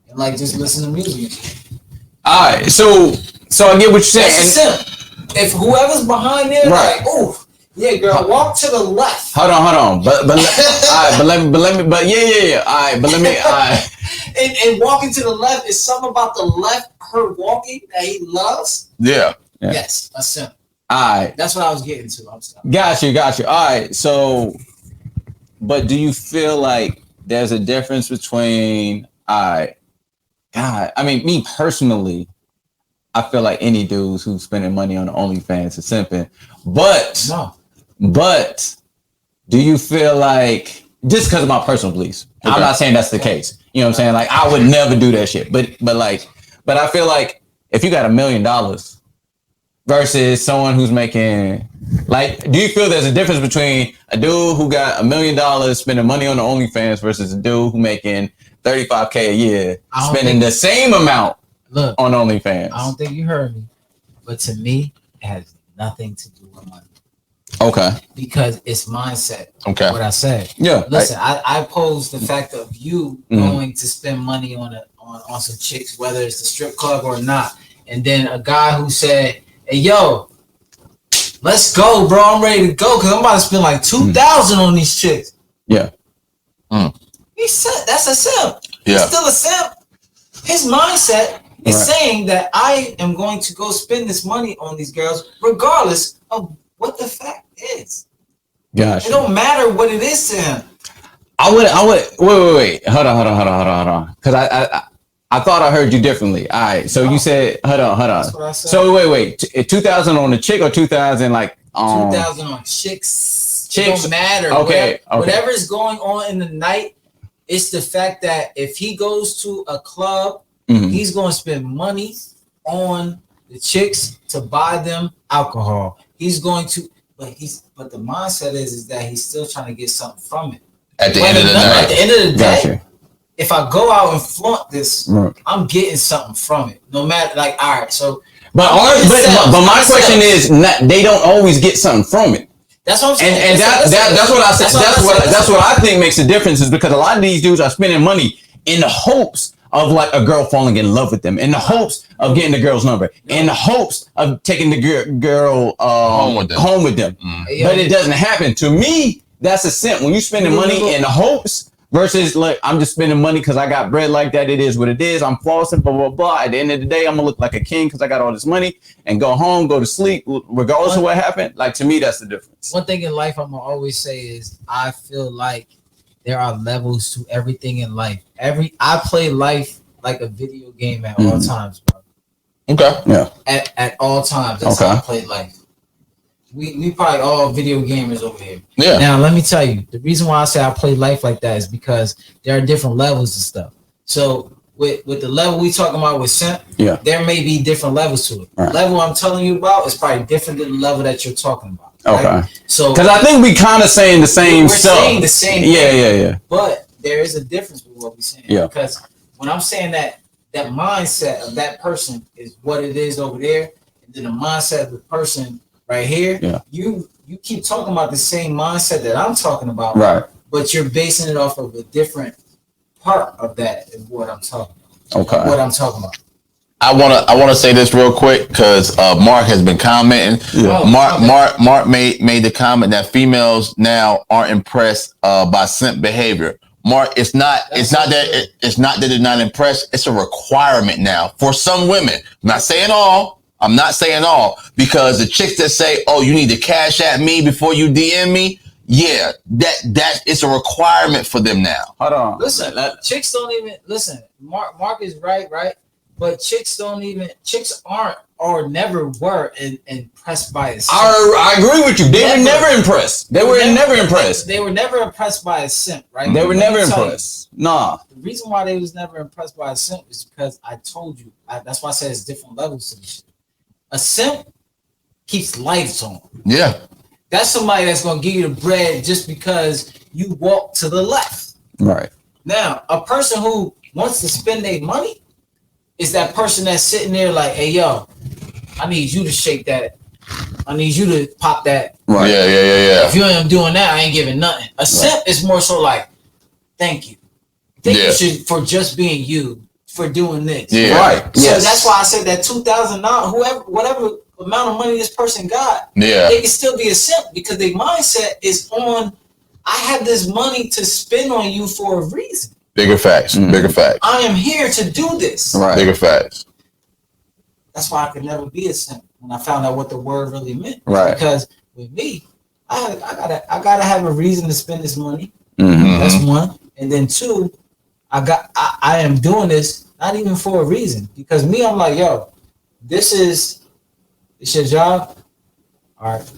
and like just listen to music. All right, so I get what you're saying. That's a simp. If whoever's behind there, like, oh, yeah, girl, walk to the left. Hold on. But let me. And walking to the left is something about the left, her walking that he loves. Yeah. Yes, a simp. All right. That's what I was getting to. I'm sorry. Got you. All right. So, but do you feel like there's a difference between, God, I mean, me personally, I feel like any dudes who's spending money on OnlyFans is simping. But do you feel like, just because of my personal beliefs, I'm not saying that's the case. You know what I'm saying? Like, I would never do that shit. But I feel like if you got $1 million versus someone who's making, like, do you feel there's a difference between a dude who got $1 million spending money on the OnlyFans versus a dude who making $35K a year spending the same amount on OnlyFans? I don't think you heard me, but to me, it has nothing to do with money. Okay. Because it's mindset. Okay. What I said. Yeah. Listen, I pose the fact of you going to spend money on some chicks, whether it's the strip club or not, and then a guy who said, "Hey, yo, let's go, bro. I'm ready to go because I'm about to spend like $2,000 on these chicks." Yeah. He said that's a simp. Yeah. He's still a simp. His mindset is saying that I am going to go spend this money on these girls, regardless of what the fact is. Gosh. It don't matter what it is to him. I would wait. Hold on. Because I thought I heard you differently. All right. So you said hold on. That's what I said. So wait. 2,000 on the chick or 2,000 like 2,000 on chicks. It don't matter. Okay. Whatever is going on in the night, it's the fact that if he goes to a club, he's going to spend money on the chicks to buy them alcohol. He's going to, but the mindset is that he's still trying to get something from it. At the end of the night. At the end of the day, if I go out and flaunt this, I'm getting something from it. No matter, like, all right, so. But my question is, they don't always get something from it. That's what I'm saying. And that's what I said. That's what I think makes a difference, is because a lot of these dudes are spending money in the hopes of like a girl falling in love with them, in the hopes of getting the girl's number, in the hopes of taking the girl home with them. But it doesn't happen. To me, that's a simp. When you spending money in the hopes versus like, I'm just spending money because I got bread like that. It is what it is. I'm flossing, blah, blah, blah. At the end of the day, I'm gonna look like a king because I got all this money and go home, go to sleep, regardless of what happened. Like, to me, that's the difference. One thing in life I'm gonna always say is I feel like there are levels to everything in life. I play life like a video game at all times, bro. Okay. Yeah. At all times. That's how I play life. we probably all video gamers over here. Yeah. Now let me tell you, the reason why I say I play life like that is because there are different levels and stuff. So with the level we talking about with simp, there may be different levels to it. The level I'm telling you about is probably different than the level that you're talking about. Right? Okay. So because I think we kind of saying the same stuff. We're saying the same thing. Yeah. But there is a difference with what we're saying. Yeah. Because when I'm saying that mindset of that person is what it is over there, and then the mindset of the person right here, you keep talking about the same mindset that I'm talking about, right? But you're basing it off of a different part of that is what I'm talking about. Okay. What I'm talking about. I wanna say this real quick because Mark has been commenting. Yeah. Mark made the comment that females now aren't impressed by simp behavior. Mark, it's not that they're not impressed. It's a requirement now for some women. I'm not saying all, because the chicks that say, "Oh, you need to cash at me before you DM me," yeah, that it's a requirement for them now. Hold on, listen, chicks don't even listen. Mark is right, but chicks aren't or never were impressed by a simp. I agree with you. They were never impressed. They were never impressed. They were never impressed by a simp, right? They were never impressed. Nah. The reason why they was never impressed by a simp is because I told you. That's why I said it's different levels to this shit. A simp keeps lights on. Yeah. That's somebody that's gonna give you the bread just because you walk to the left. Right. Now, a person who wants to spend their money is that person that's sitting there like, "Hey, yo, I need you to shake that. I need you to pop that." Right. Yeah. If you ain't doing that, I ain't giving nothing. A simp is more so like, "Thank you. Thank you for just being you, for doing this." Yeah. Right. So that's why I said that $2,000, whatever amount of money this person got, they can still be a simp because their mindset is on, I have this money to spend on you for a reason. Bigger facts. Bigger facts. I am here to do this. Right. Bigger facts. That's why I could never be a simp when I found out what the word really meant. Right. Because with me, I gotta have a reason to spend this money. Mm-hmm. That's one. And then two, I am doing this not even for a reason. Because me, I'm like, yo, it's your job. All right.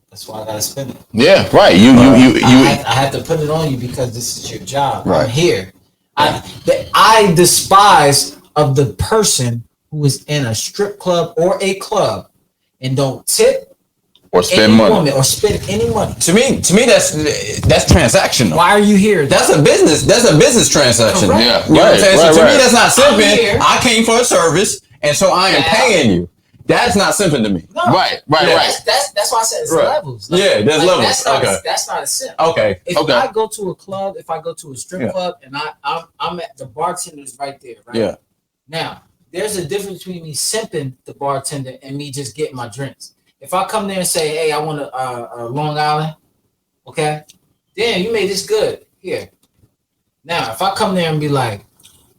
That's why I gotta spend it. Yeah, right. I have to put it on you because this is your job. Right. I'm here. I despise of the person who is in a strip club or a club and don't tip or spend money or spend any money. To me, that's transactional. Why are you here? That's a business transaction. Correct. Yeah, You know what I'm saying? So to me, that's not simping. I'm I came for a service, and so I am paying you. That's not simping to me. No. Right. That's why I said it's levels. Yeah, there's levels. That's not a simp. Okay. If I go to a club, if I go to a strip club, and I'm at the bartender's right there, right? Yeah. Now, there's a difference between me simping the bartender and me just getting my drinks. If I come there and say, "Hey, I want a Long Island," okay? Damn, you made this good. Here. Now, if I come there and be like,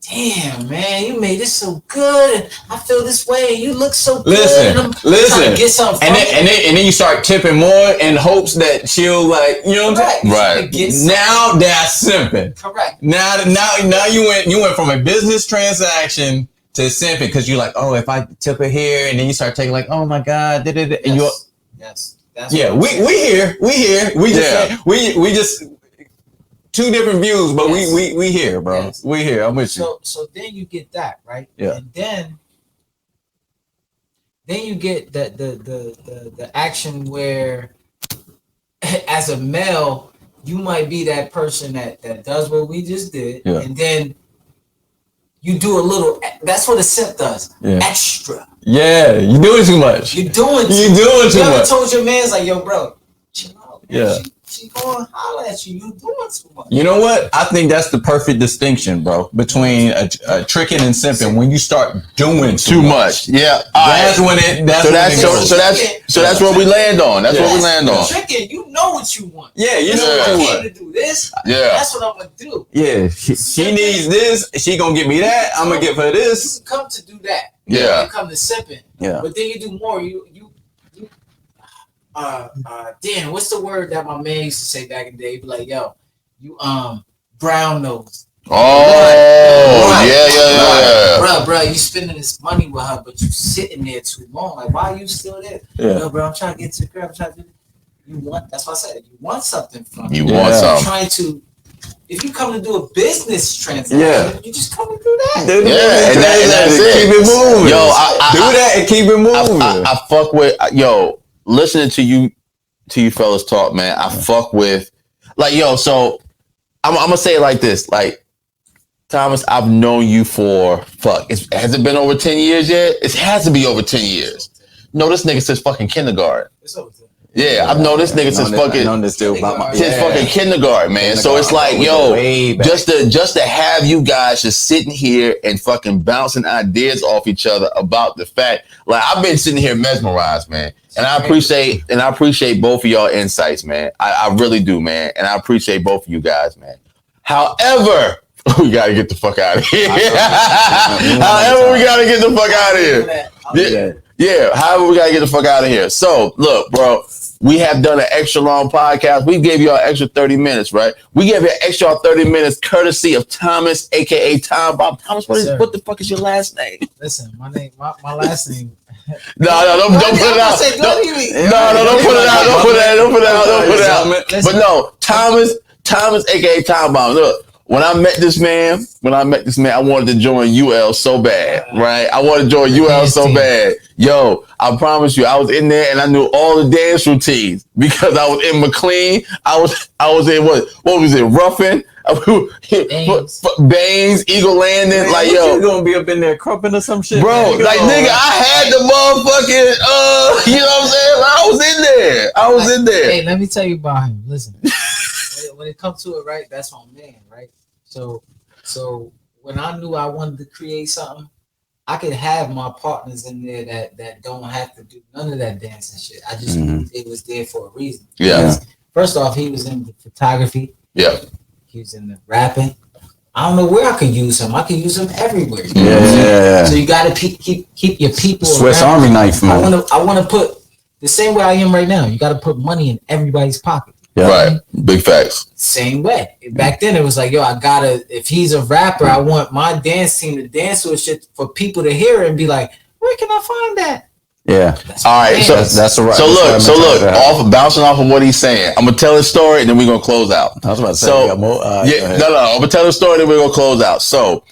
"Damn, man, you made this so good. I feel this way. You look so good." Listen. Trying to get something and then you start tipping more in hopes that she'll like, you know what I'm saying? Right. Now that's simping. Correct. Now you went from a business transaction to simping because you're like, oh, if I tip it here, and then you start taking like, oh my god, and yes. That's yeah. We here. We just two different views, but we here, bro. Yes. We here. I'm with you. So then you get that, right? Yeah. And then you get the action where, as a male, you might be that person that does what we just did, and then you do a little. That's what a simp does. Yeah. Extra. Yeah, you're doing too much. You're doing too much. You ever told your man's like, "Yo, bro, chill out." Yeah. She going to holler at you. You doing too much. You know what? I think that's the perfect distinction, bro, between a tricking and simping. When you start doing too much. Yeah. That's when it. So that's what we land on. That's what we land on. Tricking, you know what you want. Yeah, you know what you want. To do this. Yeah. That's what I'm gonna do. Yeah. She needs this. She gonna give me that. I'm gonna give her this. You come to do that. Yeah. You come to simping. Yeah. But then you do more. Dan, what's the word that my man used to say back in the day? He'd be like, "Yo, you brown nose." Oh, yeah. Bro, you spending this money with her, but you sitting there too long. Like, why are you still there? Yeah. Yo, bro, I'm trying to get to the crib. You want, that's why I said, you want something from You me. want You're something. trying to, if you come to do a business transaction, you just come to do that. Yeah, and that's it. Keep it moving. Yo, do that and keep it moving. I fuck with, listening to you fellas talk, man. I fuck with, like, so I'm gonna say it like this, like, Thomas, I've known you for has it been over 10 years yet? It has to be over 10 years. No, this nigga since fucking kindergarten. It's over 10. Yeah, I've known this nigga since fucking kindergarten, man. So it's like, just to have you guys just sitting here and fucking bouncing ideas off each other about the fact, like, I've been sitting here mesmerized, man. And I appreciate both of y'all insights, man. I really do, man. And I appreciate both of you guys, man. However, we gotta get the fuck out of here. However, we gotta get the fuck out of here. Yeah, however, we gotta get the fuck out of here. So, look, bro, we have done an extra long podcast. We gave you an extra 30 minutes, right? We gave you an extra 30 minutes courtesy of Thomas, aka Tom Bomb. Thomas, what the fuck is your last name? Listen, my last name. No, don't put it out. Don't put it out. But no, Thomas, aka Tom Bomb. Look. When I met this man, I wanted to join UL so bad, right? I wanted to join UL so bad. Yo, I promise you, I was in there and I knew all the dance routines because I was in McLean. I was in what was it? Ruffin, Baines, Eagle Landing. Man, like, yo, you gonna be up in there crumping or some shit, bro? Like, nigga, I had the motherfucking, you know what I'm saying? I was in there. Hey, let me tell you about him. Listen, when it comes to it, right? That's my man, right? So when I knew I wanted to create something, I could have my partners in there that don't have to do none of that dancing shit. I just knew it was there for a reason. Yeah. First off, he was in the photography. Yeah. He was in the rapping. I don't know where I could use him. I could use him everywhere. Yeah. So you got to keep your people. Swiss Army knife, man. I want to put the same way I am right now. You got to put money in everybody's pocket. Yeah. Right. Big facts. Same way. Back then it was like, yo, if he's a rapper, I want my dance team to dance with shit for people to hear it and be like, where can I find that? Yeah. All right. So that's right. So look, bouncing off of what he's saying, I'm gonna tell his story and then we're gonna close out. I was about to say, I'm gonna tell the story and then we're gonna close out. So,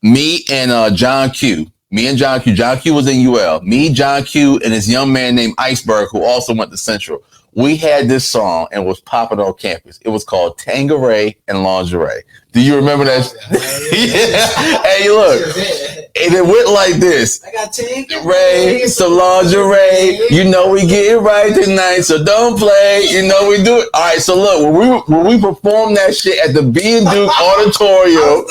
me and John Q. John Q was in UL. Me, John Q, and this young man named Iceberg, who also went to Central. We had this song and was popping on campus. It was called Tangeray and Lingerie. Do you remember that? Yeah. Hey, look. And it went like this. I got Tangeray, some lingerie. You know we get it right tonight, so don't play. You know we do it. All right, so look, when we performed that shit at the B and Duke Auditorium,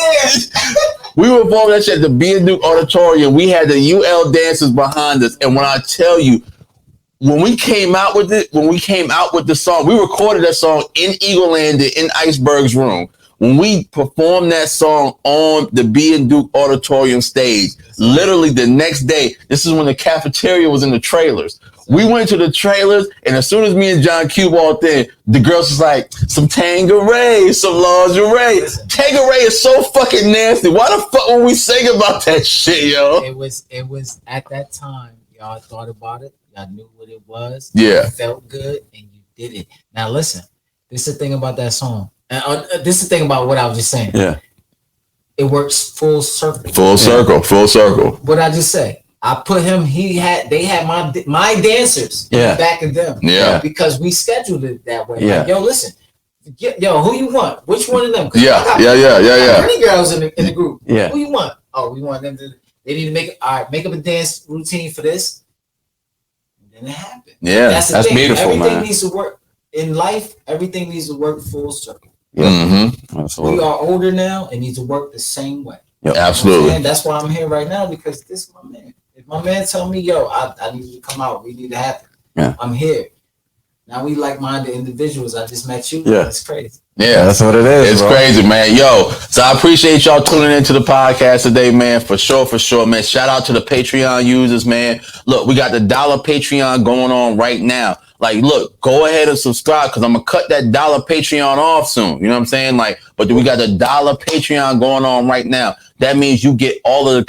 we performed that shit at the B and Duke Auditorium. We had the UL dancers behind us, and when I tell you, when we came out with the song, we recorded that song in Eagle Landing in Iceberg's room. When we performed that song on the B and Duke Auditorium stage, literally the next day, this is when the cafeteria was in the trailers. We went to the trailers, and as soon as me and John Q walked in, the girls was like, some Tangeray, some lingerie. Tangeray is so fucking nasty. Why the fuck would we sing about that shit, yo? It was at that time, y'all thought about it. Y'all knew what it was. Yeah. It felt good, and you did it. Now, listen, this is the thing about that song. This is the thing about what I was just saying. Yeah. It works full circle. Full circle. What I just say. I put him, they had my dancers in the back of them. Yeah. Because we scheduled it that way. Yeah. Like, yo, listen. Yo, who you want? Which one of them? Yeah. Many girls in the group. Yeah. Who you want? Oh, we want them to, they need to make up a dance routine for this. And it happened. Yeah, that's thing. beautiful, everything man. Needs to work in life. Everything needs to work full circle. Yeah. Mm-hmm. We are older now and need to work the same way. Yep. Absolutely. And that's why I'm here right now, because this is my man. If my man tell me, yo, I need you to come out, we need to happen. Yeah. I'm here. Now we like-minded individuals. I just met you. Yeah. It's crazy. Yeah, that's what it is. It's crazy, man. Yo, so I appreciate y'all tuning into the podcast today, man. For sure, man. Shout out to the Patreon users, man. Look, we got the $1 Patreon going on right now. Like, look, go ahead and subscribe because I'm gonna cut that $1 Patreon off soon. You know what I'm saying? Like, but we got the $1 Patreon going on right now. That means you get all of the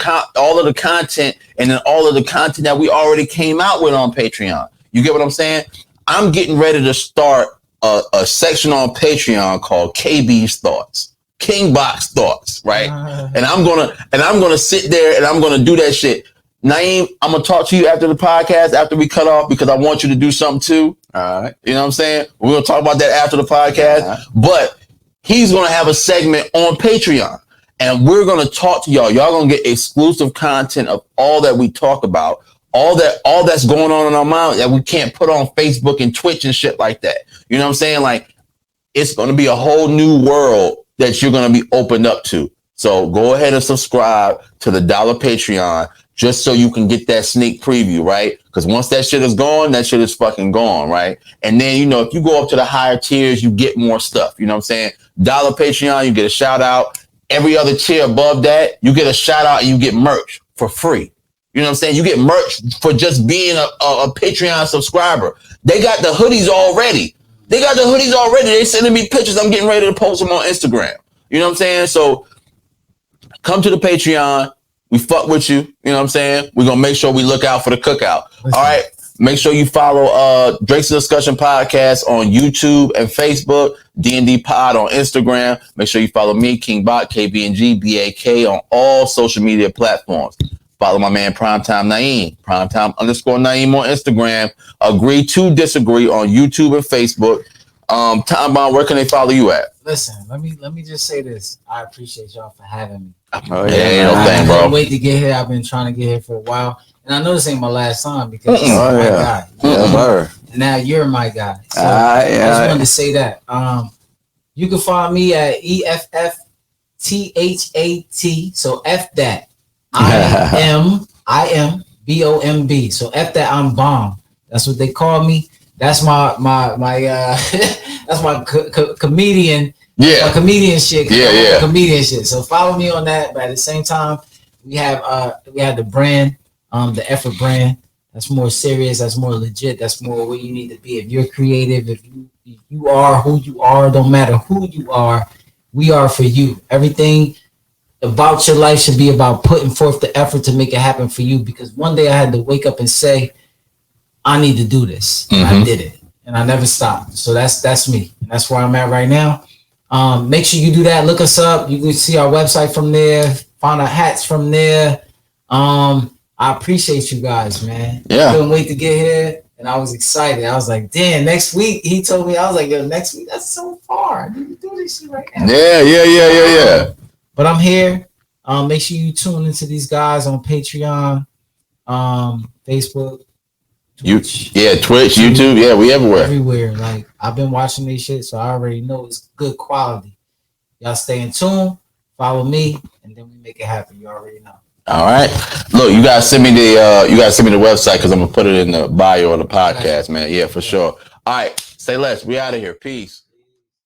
content, and then all of the content that we already came out with on Patreon. You get what I'm saying? I'm getting ready to start a section on Patreon called KB's Thoughts, King Box Thoughts, right? And I'm gonna sit there and I'm gonna do that shit. Naeem, I'm gonna talk to you after the podcast, after we cut off, because I want you to do something too. All right. You know what I'm saying? We're gonna talk about that after the podcast. Right. But he's gonna have a segment on Patreon. And we're gonna talk to y'all. Y'all gonna get exclusive content of all that we talk about, all that's going on in our mind that we can't put on Facebook and Twitch and shit like that. You know what I'm saying? Like, it's gonna be a whole new world that you're gonna be opened up to. So go ahead and subscribe to the $1 Patreon just so you can get that sneak preview, right? Because once that shit is gone, that shit is fucking gone, right? And then, you know, if you go up to the higher tiers, you get more stuff. You know what I'm saying? $1 Patreon, you get a shout out. Every other tier above that, you get a shout out and you get merch for free. You know what I'm saying? You get merch for just being a Patreon subscriber. They got the hoodies already. They sending me pictures. I'm getting ready to post them on Instagram. You know what I'm saying? So come to the Patreon. We fuck with you. You know what I'm saying? We're going to make sure we look out for the cookout. All right. Make sure you follow Drake's Discussion Podcast on YouTube and Facebook, DND Pod on Instagram. Make sure you follow me, King Bot, KBNG, BAK on all social media platforms. Follow my man Primetime Naeem, Primetime_Naeem on Instagram. Agree to Disagree on YouTube and Facebook. Tom Bomb, where can they follow you at? Listen, let me just say this. I appreciate y'all for having me. Oh yeah, no thing, bro. I can't wait to get here. I've been trying to get here for a while, and I know this ain't my last time because you're my guy. And now you're my guy. So I just wanted to say that. You can find me at EFFTHAT. So F that. I am BOMB. So F that, I'm bomb. That's what they call me. That's my that's my comedian. Yeah, my comedian shit. Yeah. Comedian shit. So follow me on that. But at the same time, we have the brand, the effort brand. That's more serious. That's more legit. That's more where you need to be. If you're creative, if you are who you are, don't matter who you are, we are for you. Everything about your life should be about putting forth the effort to make it happen for you. Because one day I had to wake up and say, I need to do this. And I did it. And I never stopped. So that's me. And that's where I'm at right now. Make sure you do that. Look us up. You can see our website from there. Find our hats from there. I appreciate you guys, man. Yeah. I couldn't wait to get here. And I was excited. I was like, damn, next week. He told me, I was like, yo, next week, that's so far. I need to do this shit right now. Yeah. But I'm here. Make sure you tune into these guys on Patreon, Facebook. Twitch, YouTube, yeah, we everywhere. Everywhere. Like, I've been watching this shit, so I already know it's good quality. Y'all stay in tune, follow me, and then we make it happen. You already know. All right. Look, you guys send me the website because I'm gonna put it in the bio of the podcast, man. Yeah, for sure. All right, say less. We out of here. Peace.